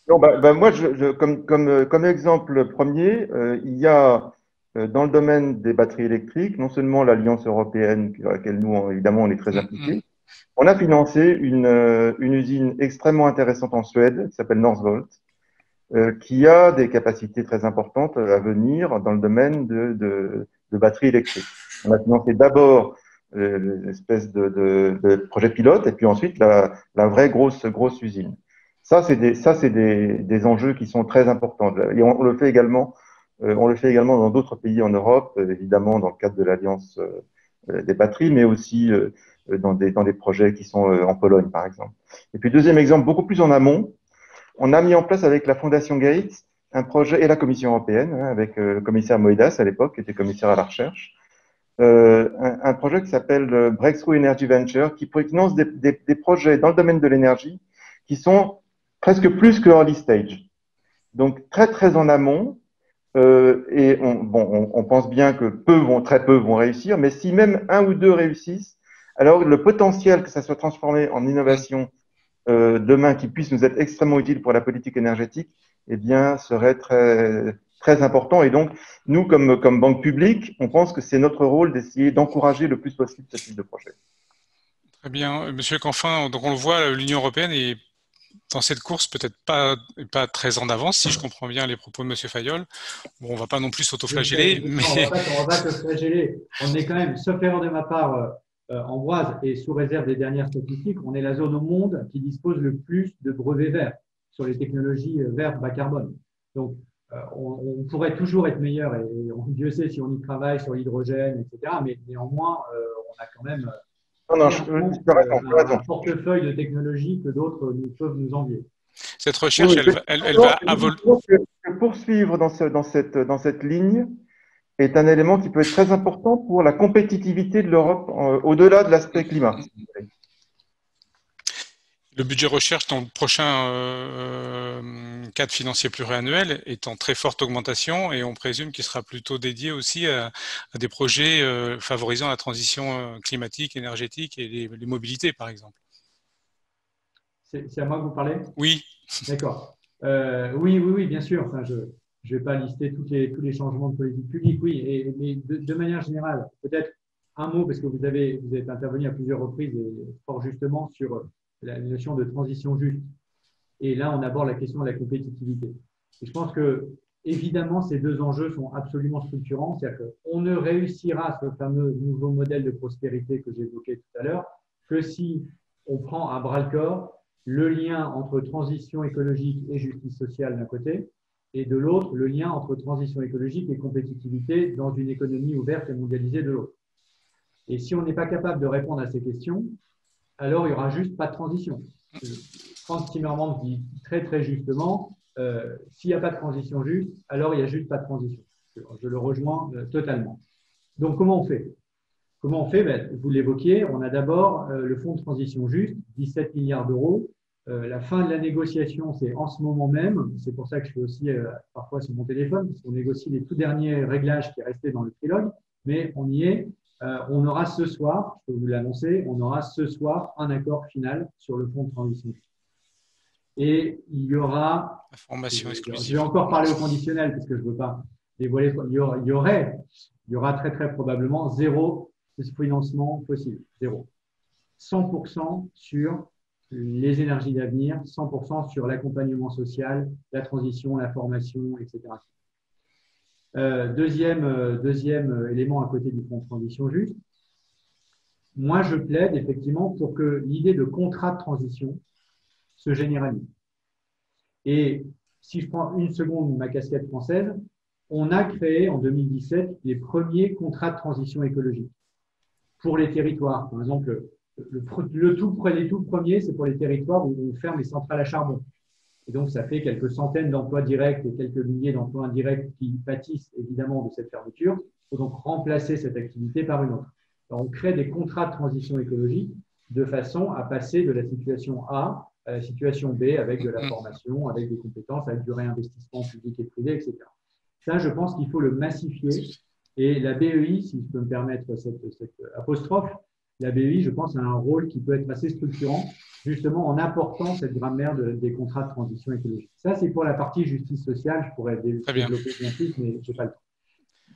Non, moi, comme exemple premier, il y a dans le domaine des batteries électriques, non seulement l'Alliance européenne, à laquelle nous, évidemment, on est très impliqués. On a financé une usine extrêmement intéressante en Suède, qui s'appelle Northvolt, qui a des capacités très importantes à venir dans le domaine de batteries électriques. On a financé d'abord l'espèce de projet pilote, et puis ensuite la vraie grosse usine. Ça, c'est des enjeux qui sont très importants. Et on le fait également dans d'autres pays en Europe, évidemment dans le cadre de l'Alliance des batteries, mais aussi dans des projets qui sont en Pologne, par exemple. Et puis, deuxième exemple, beaucoup plus en amont, on a mis en place avec la Fondation Gates un projet, et la Commission européenne, avec le commissaire Moedas à l'époque, qui était commissaire à la recherche, un projet qui s'appelle Breakthrough Energy Venture, qui finance des projets dans le domaine de l'énergie qui sont presque plus que early stage. Donc, très en amont, et on pense bien que très peu vont réussir, mais si même un ou deux réussissent, alors le potentiel que ça soit transformé en innovation demain qui puisse nous être extrêmement utile pour la politique énergétique, eh bien, serait très important. Et donc, nous, comme banque publique, on pense que c'est notre rôle d'essayer d'encourager le plus possible ce type de projet. Très bien. Monsieur Canfin, donc on le voit, l'Union européenne est dans cette course peut-être pas très en avance, si je comprends bien les propos de Monsieur Fayolle. Bon, on ne va pas non plus s'autoflageller. Mais... On va se flageller. On est quand même, sauf erreur de ma part, Ambroise, et sous réserve des dernières statistiques, on est la zone au monde qui dispose le plus de brevets verts sur les technologies vertes bas carbone. Donc, on pourrait toujours être meilleur, et Dieu sait si on y travaille sur l'hydrogène, etc. Mais néanmoins, on a quand même un portefeuille de technologies que d'autres peuvent nous envier. Cette recherche, elle va poursuivre dans cette ligne. est un élément qui peut être très important pour la compétitivité de l'Europe au-delà de l'aspect climat. Le budget recherche dans le prochain cadre financier pluriannuel est en très forte augmentation et on présume qu'il sera plutôt dédié aussi à des projets favorisant la transition climatique, énergétique et les mobilités, par exemple. C'est à moi que vous parlez? Oui. D'accord. Oui, bien sûr. Enfin, je ne vais pas lister tous les changements de politique publique, oui. Mais de manière générale, peut-être un mot, parce que vous êtes intervenu à plusieurs reprises et fort justement sur la notion de transition juste. Et là, on aborde la question de la compétitivité. Et je pense que, évidemment, ces deux enjeux sont absolument structurants. C'est-à-dire qu'on ne réussira ce fameux nouveau modèle de prospérité que j'évoquais tout à l'heure que si on prend à bras-le-corps le lien entre transition écologique et justice sociale d'un côté, et de l'autre, le lien entre transition écologique et compétitivité dans une économie ouverte et mondialisée de l'autre. Et si on n'est pas capable de répondre à ces questions, alors il n'y aura juste pas de transition. Franz Timmermans dit très très justement, s'il n'y a pas de transition juste, alors il n'y a juste pas de transition. Je le rejoins totalement. Donc comment on fait? Comment on fait? Vous l'évoquiez, on a d'abord le fonds de transition juste, 17 milliards d'euros. La fin de la négociation, c'est en ce moment même. C'est pour ça que je fais aussi parfois sur mon téléphone, parce qu'on négocie les tout derniers réglages qui restaient dans le trilogue, mais on y est. On aura ce soir, je peux vous l'annoncer, on aura ce soir un accord final sur le fonds de transition juste. Et il y aura, Information exclusive. je vais encore parler au conditionnel parce que je ne veux pas dévoiler, il y aura très très probablement zéro financement possible, zéro. 100% sur les énergies d'avenir, 100% sur l'accompagnement social, la transition, la formation, etc. Deuxième élément à côté du fonds de transition juste, moi je plaide effectivement pour que l'idée de contrat de transition se généralise. Et si je prends une seconde ma casquette française, on a créé en 2017 les premiers contrats de transition écologique pour les territoires. Par exemple, les tout premiers, c'est pour les territoires où on ferme les centrales à charbon. Et donc, ça fait quelques centaines d'emplois directs et quelques milliers d'emplois indirects qui pâtissent évidemment de cette fermeture. Il faut donc remplacer cette activité par une autre. Alors, on crée des contrats de transition écologique de façon à passer de la situation A à la situation B avec de la formation, avec des compétences, avec du réinvestissement public et privé, etc. Ça, je pense qu'il faut le massifier. Et la BEI, si je peux me permettre cette apostrophe, la BEI, je pense, a un rôle qui peut être assez structurant, justement en apportant cette grammaire des contrats de transition écologique. Ça, c'est pour la partie justice sociale. Je pourrais développer bien plus, mais je n'ai pas le temps.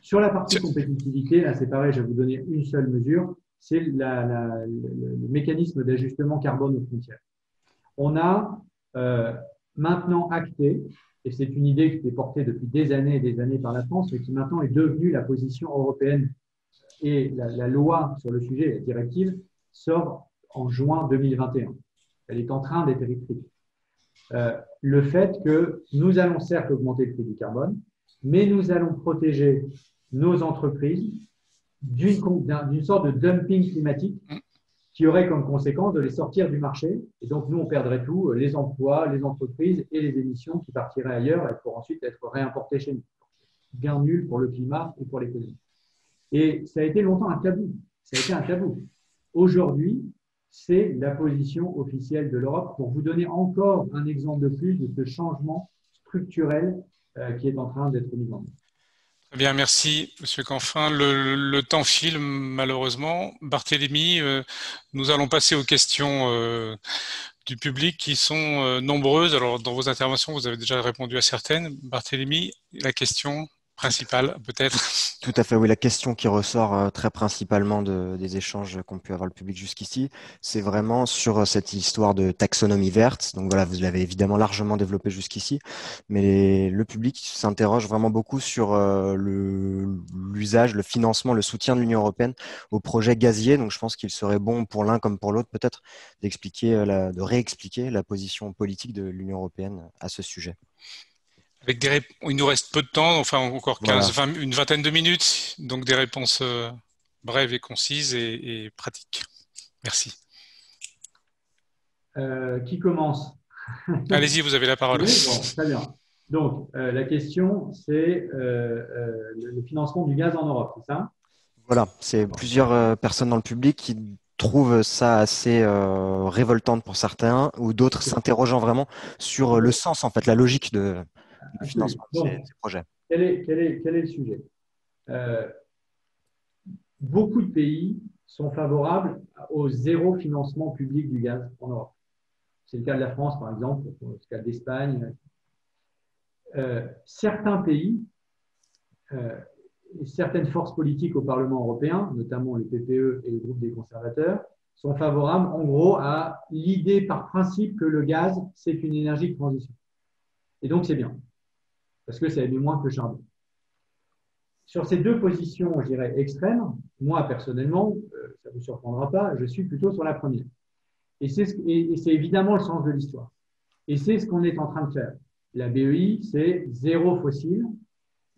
Sur la partie compétitivité, là, c'est pareil, je vais vous donner une seule mesure, c'est le mécanisme d'ajustement carbone aux frontières. On a maintenant acté, et c'est une idée qui est portée depuis des années et des années par la France, mais qui maintenant est devenue la position européenne et la loi sur le sujet, la directive, sort en juin 2021. Elle est en train d'être écrite. Le fait que nous allons certes augmenter le prix du carbone, mais nous allons protéger nos entreprises d'une sorte de dumping climatique qui aurait comme conséquence de les sortir du marché. Et donc, nous, on perdrait tout, les emplois, les entreprises et les émissions qui partiraient ailleurs pour ensuite être réimportées chez nous. Bien nul pour le climat et pour l'économie. Et ça a été longtemps un tabou. Ça a été un tabou. Aujourd'hui, c'est la position officielle de l'Europe pour vous donner encore un exemple de plus de ce changement structurel qui est en train d'être mis en œuvre. Très bien, merci Monsieur Canfin. Le temps file malheureusement. Barthélémy, nous allons passer aux questions du public qui sont nombreuses. Alors dans vos interventions, vous avez déjà répondu à certaines. Barthélémy, la question principale peut-être. Tout à fait, oui. La question qui ressort très principalement des échanges qu'ont pu avoir le public jusqu'ici, c'est vraiment sur cette histoire de taxonomie verte. Donc voilà, vous l'avez évidemment largement développé jusqu'ici, mais le public s'interroge vraiment beaucoup sur l'usage, le financement, le soutien de l'Union européenne au projet gazier. Donc je pense qu'il serait bon pour l'un comme pour l'autre peut-être d'expliquer, de réexpliquer la position politique de l'Union européenne à ce sujet. Avec il nous reste peu de temps, enfin encore 15, Voilà. une vingtaine de minutes, donc des réponses brèves et concises et pratiques. Merci. Qui commence? Allez-y, vous avez la parole. Oui, bon, très bien. Donc, la question, c'est le financement du gaz en Europe, c'est ça? Voilà, c'est plusieurs personnes dans le public qui trouvent ça assez révoltante pour certains, ou d'autres s'interrogeant vraiment sur le sens, en fait, la logique du Absolument. financement de Donc, ces projets. quel est le sujet? Beaucoup de pays sont favorables au zéro financement public du gaz en Europe. C'est le cas de la France, par exemple, c'est le cas d'Espagne. Certains pays, certaines forces politiques au Parlement européen, notamment le PPE et le groupe des conservateurs, sont favorables en gros à l'idée par principe que le gaz, c'est une énergie de transition. Et donc c'est bien, parce que ça émet moins que le charbon. Sur ces deux positions, je dirais, extrêmes, moi personnellement, ça ne vous surprendra pas, je suis plutôt sur la première. Et c'est évidemment le sens de l'histoire. Et c'est ce qu'on est en train de faire. La BEI, c'est zéro fossile,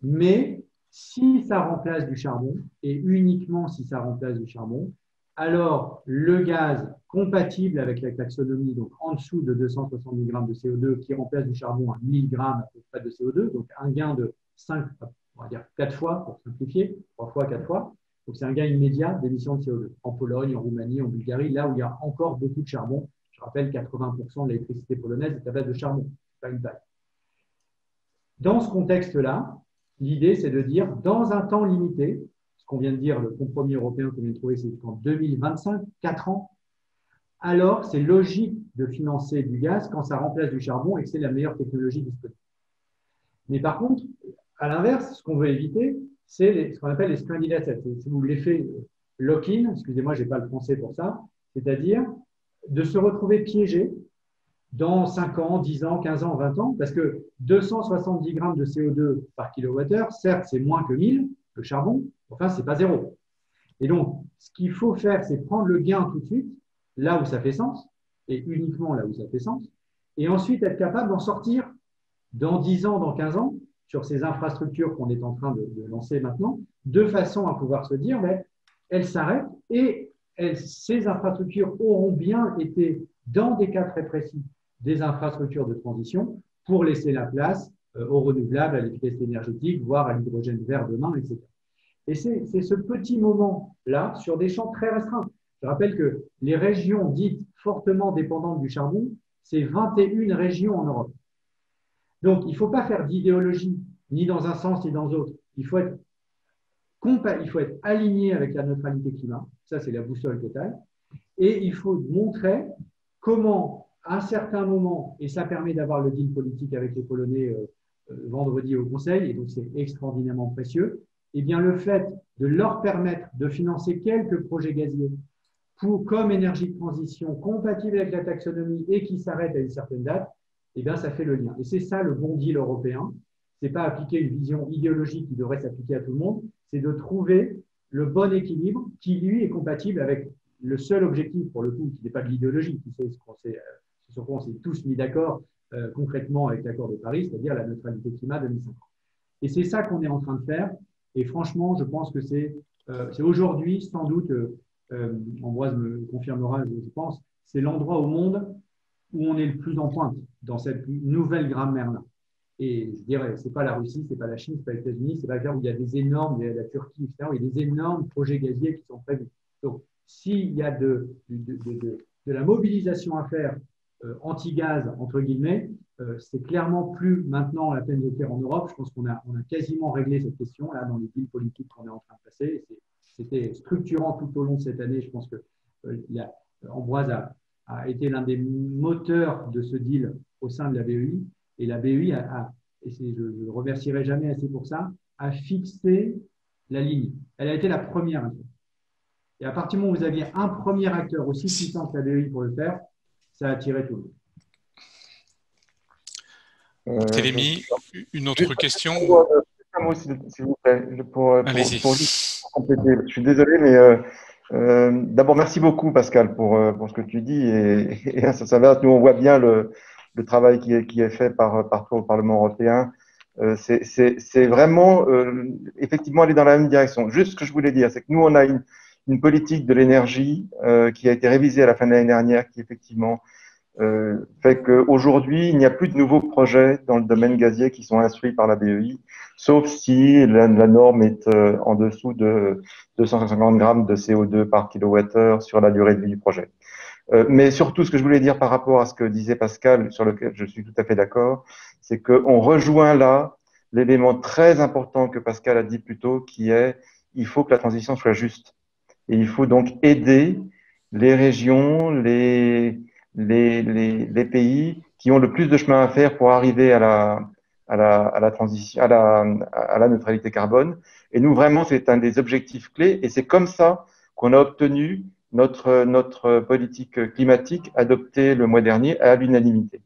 mais si ça remplace du charbon, et uniquement si ça remplace du charbon, alors le gaz compatible avec la taxonomie, donc en dessous de 270 grammes de CO2, qui remplace du charbon à 1000 grammes à peu près de CO2, donc un gain de 5, on va dire 4 fois pour simplifier, 3 fois, 4 fois. Donc c'est un gain immédiat d'émissions de CO2 en Pologne, en Roumanie, en Bulgarie, là où il y a encore beaucoup de charbon. Je rappelle, 80% de l'électricité polonaise est à base de charbon, pas une taille. Dans ce contexte-là, l'idée, c'est de dire, dans un temps limité, ce qu'on vient de dire, le compromis européen qu'on vient de trouver, c'est qu'en 2025, 4 ans, alors c'est logique de financer du gaz quand ça remplace du charbon et que c'est la meilleure technologie disponible. Mais par contre, à l'inverse, ce qu'on veut éviter, c'est ce qu'on appelle les stranded assets. Si vous l'effet lock-in, excusez-moi, je n'ai pas le français pour ça, c'est-à-dire de se retrouver piégé dans 5 ans, 10 ans, 15 ans, 20 ans, parce que 270 grammes de CO2 par kilowattheure, certes, c'est moins que 1000, le charbon, enfin, ce n'est pas zéro. Et donc, ce qu'il faut faire, c'est prendre le gain tout de suite, là où ça fait sens, et uniquement là où ça fait sens, et ensuite être capable d'en sortir dans 10 ans, dans 15 ans, sur ces infrastructures qu'on est en train de lancer maintenant, de façon à pouvoir se dire, mais elles s'arrêtent et ces infrastructures auront bien été, dans des cas très précis, des infrastructures de transition pour laisser la place aux renouvelables, à l'efficacité énergétique, voire à l'hydrogène vert demain, etc. Et c'est ce petit moment-là, sur des champs très restreints. Je rappelle que les régions dites fortement dépendantes du charbon, c'est 21 régions en Europe. Donc, il ne faut pas faire d'idéologie, ni dans un sens, ni dans l'autre. Il faut être aligné avec la neutralité climat. Ça, c'est la boussole totale. Et il faut montrer comment, à un certain moment, et ça permet d'avoir le deal politique avec les Polonais vendredi au Conseil, et donc c'est extraordinairement précieux, eh bien, le fait de leur permettre de financer quelques projets gaziers comme énergie de transition compatible avec la taxonomie et qui s'arrête à une certaine date, eh bien, ça fait le lien. Et c'est ça le bon deal européen. Ce n'est pas appliquer une vision idéologique qui devrait s'appliquer à tout le monde, c'est de trouver le bon équilibre qui, lui, est compatible avec le seul objectif, pour le coup, qui n'est pas de l'idéologie, qui c'est sur quoi on s'est tous mis d'accord concrètement avec l'accord de Paris, c'est-à-dire la neutralité climat 2050. Et c'est ça qu'on est en train de faire. Et franchement, je pense que c'est aujourd'hui, sans doute, Ambroise me confirmera, je pense, c'est l'endroit au monde où on est le plus en pointe dans cette nouvelle grammaire-là. Et je dirais, ce n'est pas la Russie, ce n'est pas la Chine, ce n'est pas les États-Unis, c'est pas là où il y a des énormes, la Turquie, etc., où il y a des énormes projets gaziers qui sont prévus. Donc, s'il y a de la mobilisation à faire anti-gaz, entre guillemets, c'est clairement plus maintenant la peine de faire en Europe. Je pense qu'on a quasiment réglé cette question là dans les deals politiques qu'on est en train de passer. C'était structurant tout au long de cette année. Je pense que Ambroise a été l'un des moteurs de ce deal au sein de la BEI. Et la BEI et je ne remercierai jamais assez pour ça, a fixé la ligne. Elle a été la première. Et à partir du moment où vous aviez un premier acteur aussi puissant que la BEI pour le faire, ça a attiré tout le monde. Télémy, une autre question? Un mot, s'il vous plaît, pour Allez-y. compléter. Je suis désolé, mais d'abord, merci beaucoup, Pascal, pour ce que tu dis. Et ça s'avère, nous, on voit bien le travail qui est fait par toi au Parlement européen. C'est vraiment, effectivement, aller dans la même direction. Juste ce que je voulais dire, c'est que nous, on a une politique de l'énergie qui a été révisée à la fin de l'année dernière, qui effectivement fait qu'aujourd'hui, il n'y a plus de nouveaux projets dans le domaine gazier qui sont instruits par la BEI, sauf si la norme est en dessous de 250 grammes de CO2 par kilowattheure sur la durée de vie du projet. Mais surtout, ce que je voulais dire par rapport à ce que disait Pascal, sur lequel je suis tout à fait d'accord, c'est qu'on rejoint là l'élément très important que Pascal a dit plus tôt, qui est il faut que la transition soit juste. Et il faut donc aider les régions, les pays qui ont le plus de chemin à faire pour arriver à la transition, à la neutralité carbone. Et nous, vraiment, c'est un des objectifs clés. Et c'est comme ça qu'on a obtenu notre politique climatique adoptée le mois dernier à l'unanimité.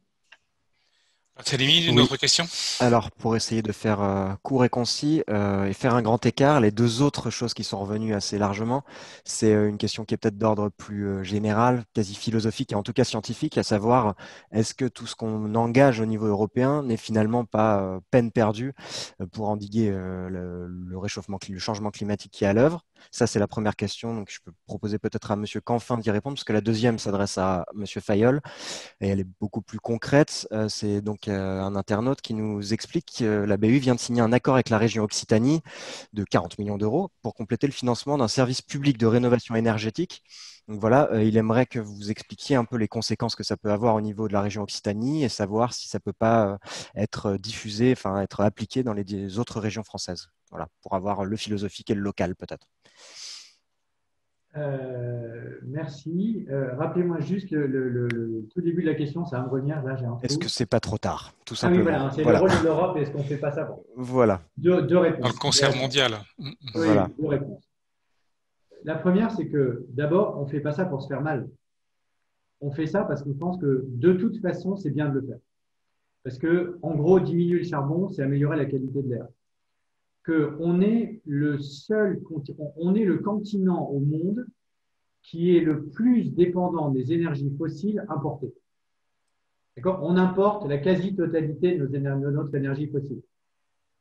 Salimi, une Oui. autre question? Alors, pour essayer de faire court et concis et faire un grand écart, les deux autres choses qui sont revenues assez largement, c'est une question qui est peut-être d'ordre plus général, quasi philosophique et en tout cas scientifique, à savoir est-ce que tout ce qu'on engage au niveau européen n'est finalement pas peine perdue pour endiguer le réchauffement, le changement climatique qui est à l'œuvre? Ça, c'est la première question. Donc, je peux proposer peut-être à Monsieur Canfin d'y répondre, parce que la deuxième s'adresse à Monsieur Fayol et elle est beaucoup plus concrète. C'est donc un internaute qui nous explique que la BU vient de signer un accord avec la région Occitanie de 40 millions d'euros pour compléter le financement d'un service public de rénovation énergétique. Donc voilà, il aimerait que vous expliquiez un peu les conséquences que ça peut avoir au niveau de la région Occitanie et savoir si ça peut pas être diffusé, enfin être appliqué dans les autres régions françaises. Voilà, pour avoir le philosophique et le local peut-être. Merci. Rappelez-moi juste le tout début de la question, ça va me revenir. Là, j'ai un Est-ce trou. que c'est pas trop tard, tout Ah oui, simplement? voilà, c'est Voilà. le rôle de l'Europe et est-ce qu'on ne fait pas ça? Bon. Voilà. Deux Dans réponses. le concert mondial. Oui, Voilà. deux réponses. La première, c'est que d'abord, on ne fait pas ça pour se faire mal. On fait ça parce qu'on pense que de toute façon, c'est bien de le faire. Parce que, en gros, diminuer le charbon, c'est améliorer la qualité de l'air. On est le seul, on est le continent au monde qui est le plus dépendant des énergies fossiles importées. D'accord? On importe la quasi-totalité de notre énergie fossile.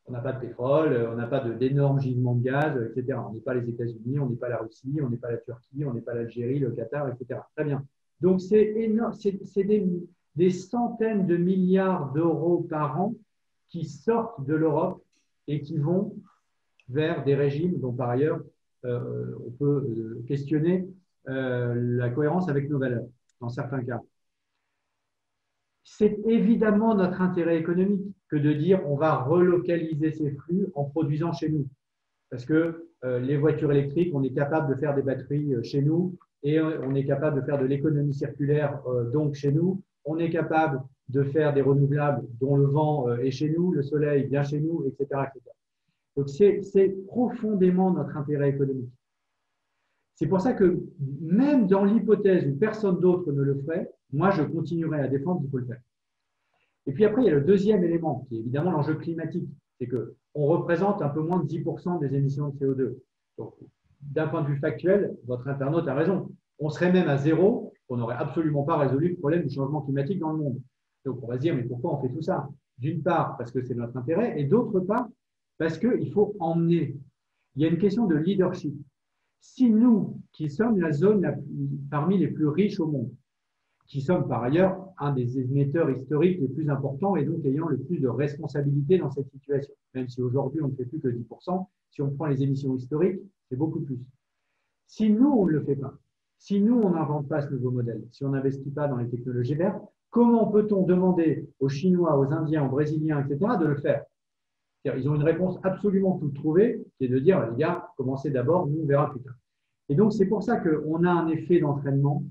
On n'a pas de pétrole, on n'a pas d'énormes gisements de gaz, etc. On n'est pas les États-Unis, on n'est pas la Russie, on n'est pas la Turquie, on n'est pas l'Algérie, le Qatar, etc. Très bien. Donc, c'est énorme, c'est des centaines de milliards d'euros par an qui sortent de l'Europe et qui vont vers des régimes dont, par ailleurs, on peut questionner la cohérence avec nos valeurs, dans certains cas. C'est évidemment notre intérêt économique que de dire on va relocaliser ces flux en produisant chez nous. Parce que les voitures électriques, on est capable de faire des batteries chez nous et on est capable de faire de l'économie circulaire donc chez nous. On est capable de faire des renouvelables dont le vent est chez nous, le soleil vient chez nous, etc. etc. Donc c'est profondément notre intérêt économique. C'est pour ça que même dans l'hypothèse où personne d'autre ne le ferait, moi je continuerai à défendre qu'il faut le faire. Et puis après, il y a le deuxième élément, qui est évidemment l'enjeu climatique. C'est qu'on représente un peu moins de 10% des émissions de CO2. Donc, d'un point de vue factuel, votre internaute a raison. On serait même à zéro, on n'aurait absolument pas résolu le problème du changement climatique dans le monde. Donc, on va se dire, mais pourquoi on fait tout ça? D'une part, parce que c'est notre intérêt, et d'autre part, parce qu'il faut emmener. Il y a une question de leadership. Si nous, qui sommes la zone parmi les plus riches au monde, qui sommes par ailleurs un des émetteurs historiques les plus importants et donc ayant le plus de responsabilité dans cette situation, même si aujourd'hui on ne fait plus que 10%, si on prend les émissions historiques, c'est beaucoup plus. Si nous, on ne le fait pas, si nous, on n'invente pas ce nouveau modèle, si on n'investit pas dans les technologies vertes, comment peut-on demander aux Chinois, aux Indiens, aux Brésiliens, etc., de le faire? Ils ont une réponse absolument toute trouvée, qui est de dire, les gars, commencez d'abord, nous, on verra plus tard. Et donc, c'est pour ça qu'on a un effet d'entraînement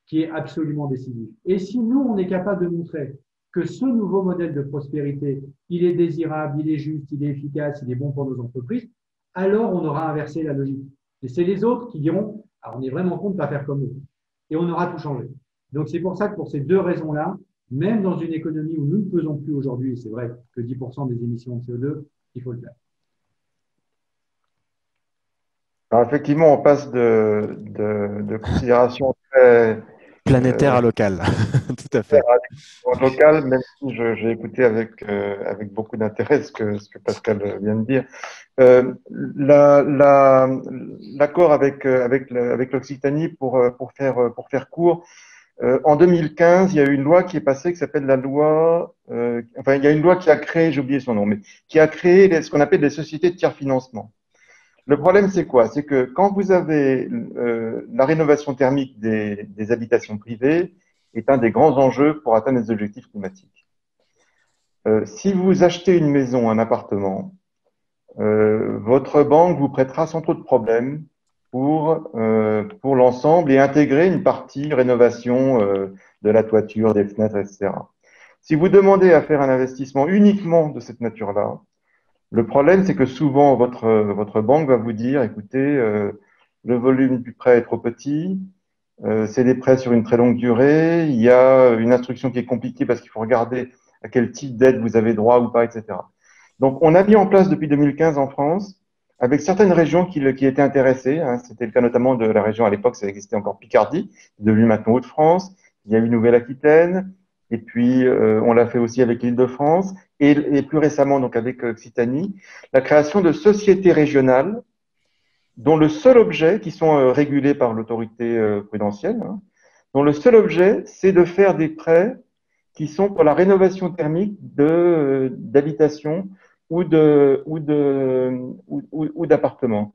qui est absolument décisif. Et si nous, on est capable de montrer que ce nouveau modèle de prospérité, il est désirable, il est juste, il est efficace, il est bon pour nos entreprises, alors on aura inversé la logique. Et c'est les autres qui diront, on est vraiment con de ne pas faire comme eux. Et on aura tout changé. Donc, c'est pour ça que pour ces deux raisons-là, même dans une économie où nous ne faisons plus aujourd'hui, et c'est vrai que 10% des émissions de CO2, il faut le faire. Alors effectivement, on passe de considérations très Planétaire à local, tout à fait. locales, même si j'ai écouté avec beaucoup d'intérêt ce que Pascal vient de dire. L'accord avec l'Occitanie, pour faire court, En 2015, il y a eu une loi qui est passée qui s'appelle la loi, il y a une loi qui a créé, j'ai oublié son nom, mais qui a créé ce qu'on appelle des sociétés de tiers financement. Le problème, c'est quoi? C'est que quand vous avez la rénovation thermique des habitations privées est un des grands enjeux pour atteindre les objectifs climatiques. Si vous achetez une maison, un appartement, votre banque vous prêtera sans trop de problèmes pour l'ensemble et intégrer une partie rénovation de la toiture, des fenêtres, etc. Si vous demandez à faire un investissement uniquement de cette nature-là, le problème, c'est que souvent, votre banque va vous dire, écoutez, le volume du prêt est trop petit, c'est des prêts sur une très longue durée, il y a une instruction qui est compliquée parce qu'il faut regarder à quel type d'aide vous avez droit ou pas, etc. Donc, on a mis en place depuis 2015 en France, avec certaines régions qui étaient intéressées, hein, c'était le cas notamment de la région à l'époque, ça existait encore Picardie, devenu maintenant Hauts-de-France, il y a eu Nouvelle-Aquitaine, et puis on l'a fait aussi avec l'Île-de-France, et plus récemment donc avec Occitanie, la création de sociétés régionales dont le seul objet, qui sont régulées par l'autorité prudentielle, hein, dont le seul objet, c'est de faire des prêts qui sont pour la rénovation thermique d'habitations ou d'appartements.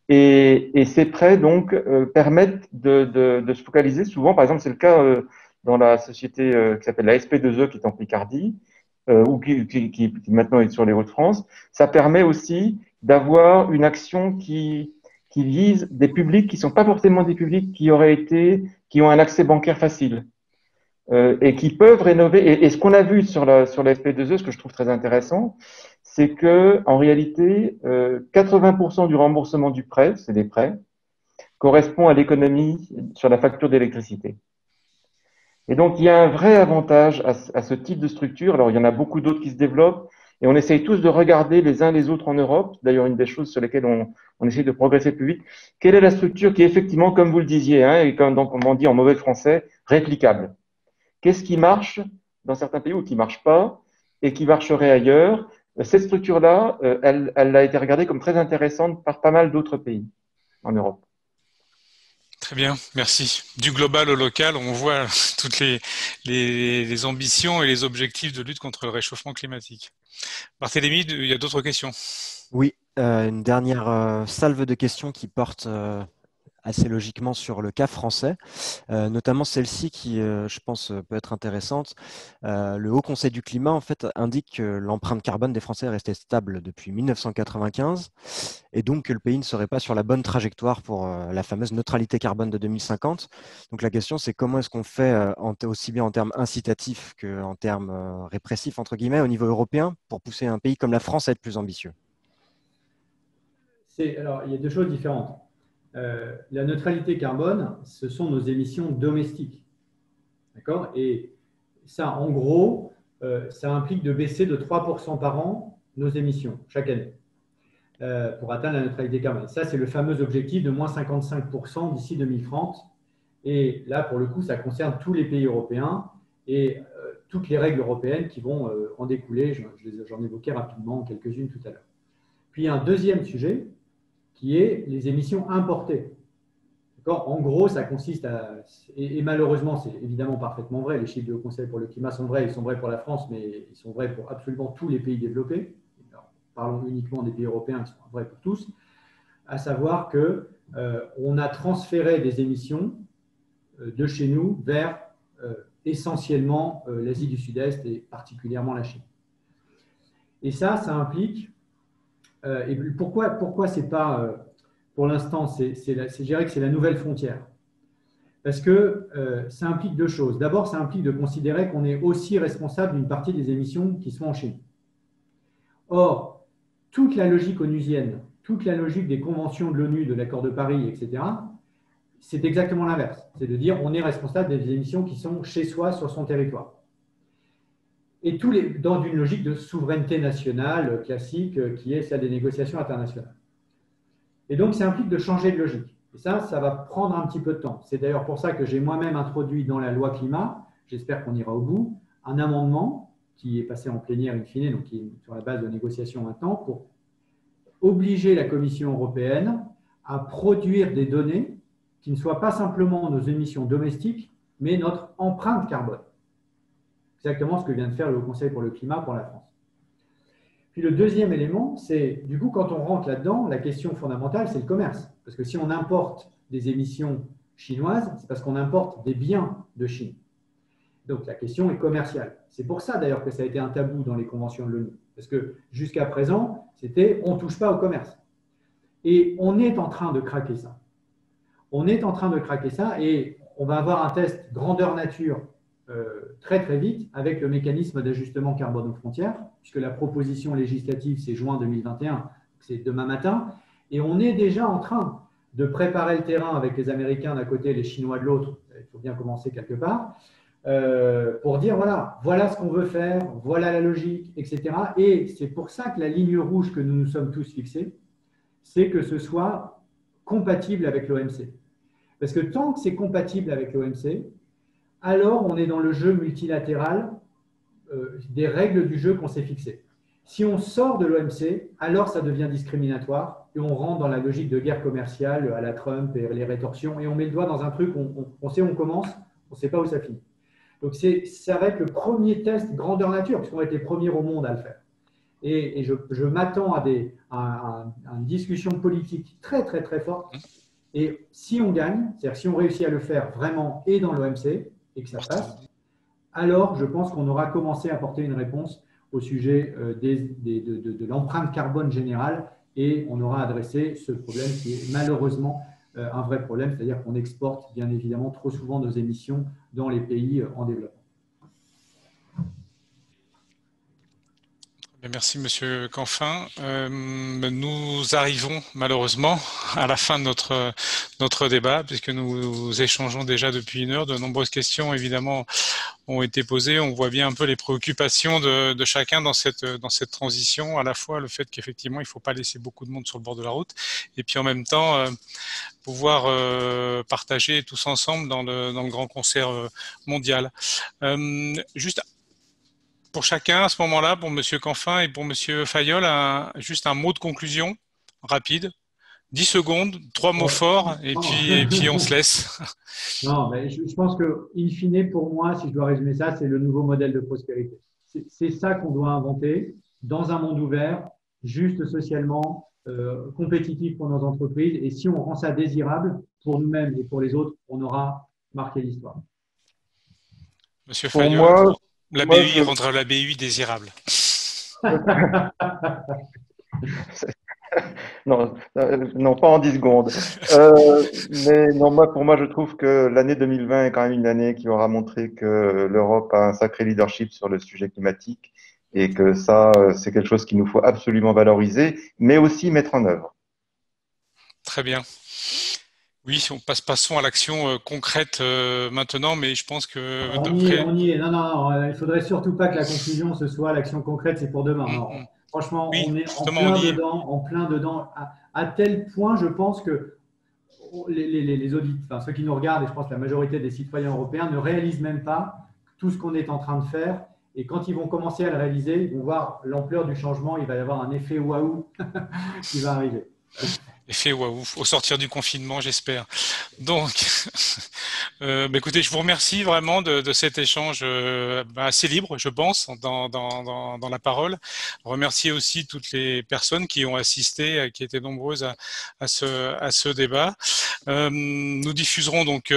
Et ces prêts donc permettent de se focaliser souvent, par exemple c'est le cas dans la société qui s'appelle la SP2E qui est en Picardie, ou qui maintenant est sur les Hauts-de-France, ça permet aussi d'avoir une action qui vise des publics qui ne sont pas forcément des publics qui ont un accès bancaire facile et qui peuvent rénover. Et ce qu'on a vu sur la FP2E, ce que je trouve très intéressant, c'est que en réalité, 80% du remboursement du prêt, c'est des prêts, correspond à l'économie sur la facture d'électricité. Et donc, il y a un vrai avantage à ce type de structure. Alors, il y en a beaucoup d'autres qui se développent et on essaye tous de regarder les uns les autres en Europe. D'ailleurs, une des choses sur lesquelles on essaye de progresser plus vite. Quelle est la structure qui est effectivement, comme vous le disiez, hein, et comme on dit en mauvais français, réplicable? Qu'est-ce qui marche dans certains pays ou qui ne marche pas et qui marcherait ailleurs? Cette structure-là, elle a été regardée comme très intéressante par pas mal d'autres pays en Europe. Très bien, merci. Du global au local, on voit toutes les ambitions et les objectifs de lutte contre le réchauffement climatique. Barthélémy, il y a d'autres questions? Oui, une dernière salve de questions qui porte assez logiquement sur le cas français, notamment celle-ci qui, je pense, peut être intéressante. Le Haut Conseil du climat, en fait, indique que l'empreinte carbone des Français est restée stable depuis 1995 et donc que le pays ne serait pas sur la bonne trajectoire pour la fameuse neutralité carbone de 2050. Donc la question, c'est comment est-ce qu'on fait, aussi bien en termes incitatifs qu'en termes répressifs, entre guillemets, au niveau européen, pour pousser un pays comme la France à être plus ambitieux? Alors, il y a deux choses différentes. La neutralité carbone, ce sont nos émissions domestiques. D'accord? Et ça, en gros, ça implique de baisser de 3% par an nos émissions chaque année pour atteindre la neutralité carbone. Ça, c'est le fameux objectif de moins 55% d'ici 2030. Et là, pour le coup, ça concerne tous les pays européens et toutes les règles européennes qui vont en découler. J'en évoquais rapidement quelques-unes tout à l'heure. Puis, il y a un deuxième sujet qui est les émissions importées. En gros, ça consiste à… Et malheureusement, c'est évidemment parfaitement vrai, les chiffres du Haut Conseil pour le climat sont vrais, ils sont vrais pour la France, mais ils sont vrais pour absolument tous les pays développés. Alors, parlons uniquement des pays européens qui sont vrais pour tous, à savoir qu'on a transféré des émissions de chez nous vers essentiellement l'Asie du Sud-Est et particulièrement la Chine. Et ça implique… et pourquoi c'est pas… pour l'instant, je dirais que c'est la nouvelle frontière. Parce que ça implique deux choses. D'abord, ça implique de considérer qu'on est aussi responsable d'une partie des émissions qui sont en Chine. Or, toute la logique onusienne, toute la logique des conventions de l'ONU, de l'accord de Paris, etc., c'est exactement l'inverse. C'est de dire qu'on est responsable des émissions qui sont chez soi, sur son territoire. Et dans une logique de souveraineté nationale classique qui est celle des négociations internationales. Et donc, ça implique de changer de logique. Et ça va prendre un petit peu de temps. C'est d'ailleurs pour ça que j'ai moi-même introduit dans la loi climat, j'espère qu'on ira au bout, un amendement qui est passé en plénière in fine, donc qui est sur la base de négociations maintenant, pour obliger la Commission européenne à produire des données qui ne soient pas simplement nos émissions domestiques, mais notre empreinte carbone. Exactement ce que vient de faire le Haut Conseil pour le climat pour la France. Puis le deuxième élément, c'est du coup, quand on rentre là-dedans, la question fondamentale, c'est le commerce. Parce que si on importe des émissions chinoises, c'est parce qu'on importe des biens de Chine. Donc la question est commerciale. C'est pour ça d'ailleurs que ça a été un tabou dans les conventions de l'ONU. Parce que jusqu'à présent, c'était on ne touche pas au commerce. Et on est en train de craquer ça. On est en train de craquer ça et on va avoir un test grandeur nature très très vite avec le mécanisme d'ajustement carbone aux frontières, puisque la proposition législative, c'est juin 2021, c'est demain matin, et on est déjà en train de préparer le terrain avec les Américains d'un côté et les Chinois de l'autre, il faut bien commencer quelque part, pour dire voilà ce qu'on veut faire, voilà la logique, etc. Et c'est pour ça que la ligne rouge que nous nous sommes tous fixés, c'est que ce soit compatible avec l'OMC. Parce que tant que c'est compatible avec l'OMC, alors on est dans le jeu multilatéral des règles du jeu qu'on s'est fixées. Si on sort de l'OMC, alors ça devient discriminatoire et on rentre dans la logique de guerre commerciale à la Trump et les rétorsions et on met le doigt dans un truc, on sait où on commence, on ne sait pas où ça finit. Donc ça va être le premier test grandeur nature, puisqu'on va être les premiers au monde à le faire. Et je m'attends à une discussion politique très très très forte. Et si on gagne, c'est-à-dire si on réussit à le faire vraiment et dans l'OMC, et que ça passe, alors je pense qu'on aura commencé à apporter une réponse au sujet de l'empreinte carbone générale et on aura adressé ce problème qui est malheureusement un vrai problème, c'est-à-dire qu'on exporte bien évidemment trop souvent nos émissions dans les pays en développement. Merci Monsieur Canfin. Nous arrivons malheureusement à la fin de notre débat, puisque nous échangeons déjà depuis 1 heure. De nombreuses questions évidemment ont été posées. On voit bien un peu les préoccupations de chacun dans cette transition, à la fois le fait qu'effectivement il ne faut pas laisser beaucoup de monde sur le bord de la route, et puis en même temps pouvoir partager tous ensemble dans le grand concert mondial. Juste pour chacun, à ce moment-là, pour Monsieur Canfin et pour Monsieur Fayolle, juste un mot de conclusion rapide, 10 secondes, 3 mots forts, et puis on se laisse. Non, mais je pense que, in fine, pour moi, si je dois résumer ça, c'est le nouveau modèle de prospérité. C'est ça qu'on doit inventer dans un monde ouvert, juste socialement, compétitif pour nos entreprises. Et si on rend ça désirable pour nous-mêmes et pour les autres, on aura marqué l'histoire. Monsieur Fayolle. Pour moi, la BUI rendra la BUI désirable. Non, non, pas en 10 secondes. Mais non, pour moi, je trouve que l'année 2020 est quand même une année qui aura montré que l'Europe a un sacré leadership sur le sujet climatique et que ça, c'est quelque chose qu'il nous faut absolument valoriser, mais aussi mettre en œuvre. Très bien. Oui, passons à l'action concrète maintenant, mais je pense que… On y est. Non, il ne faudrait surtout pas que la conclusion, ce soit l'action concrète, c'est pour demain. Franchement, oui, on est en plein dedans, à tel point, je pense que les audits, enfin, ceux qui nous regardent, et je pense que la majorité des citoyens européens ne réalisent même pas tout ce qu'on est en train de faire. Et quand ils vont commencer à le réaliser, ils vont voir l'ampleur du changement, il va y avoir un effet waouh qui va arriver. Effet waouh, au sortir du confinement, j'espère. Donc, écoutez, je vous remercie vraiment de cet échange assez libre, je pense, dans la parole. Remercier aussi toutes les personnes qui ont assisté, qui étaient nombreuses à ce débat. Nous diffuserons donc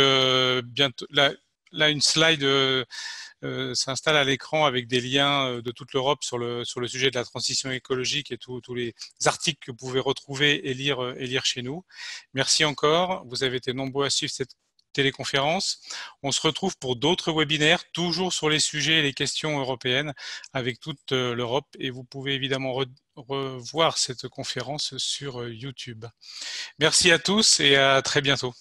bientôt là une slide s'installe à l'écran avec des liens de toute l'Europe sur le sujet de la transition écologique et tous les articles que vous pouvez retrouver et lire chez nous. Merci encore. Vous avez été nombreux à suivre cette téléconférence. On se retrouve pour d'autres webinaires, toujours sur les sujets et les questions européennes avec toute l'Europe. Et vous pouvez évidemment revoir cette conférence sur YouTube. Merci à tous et à très bientôt.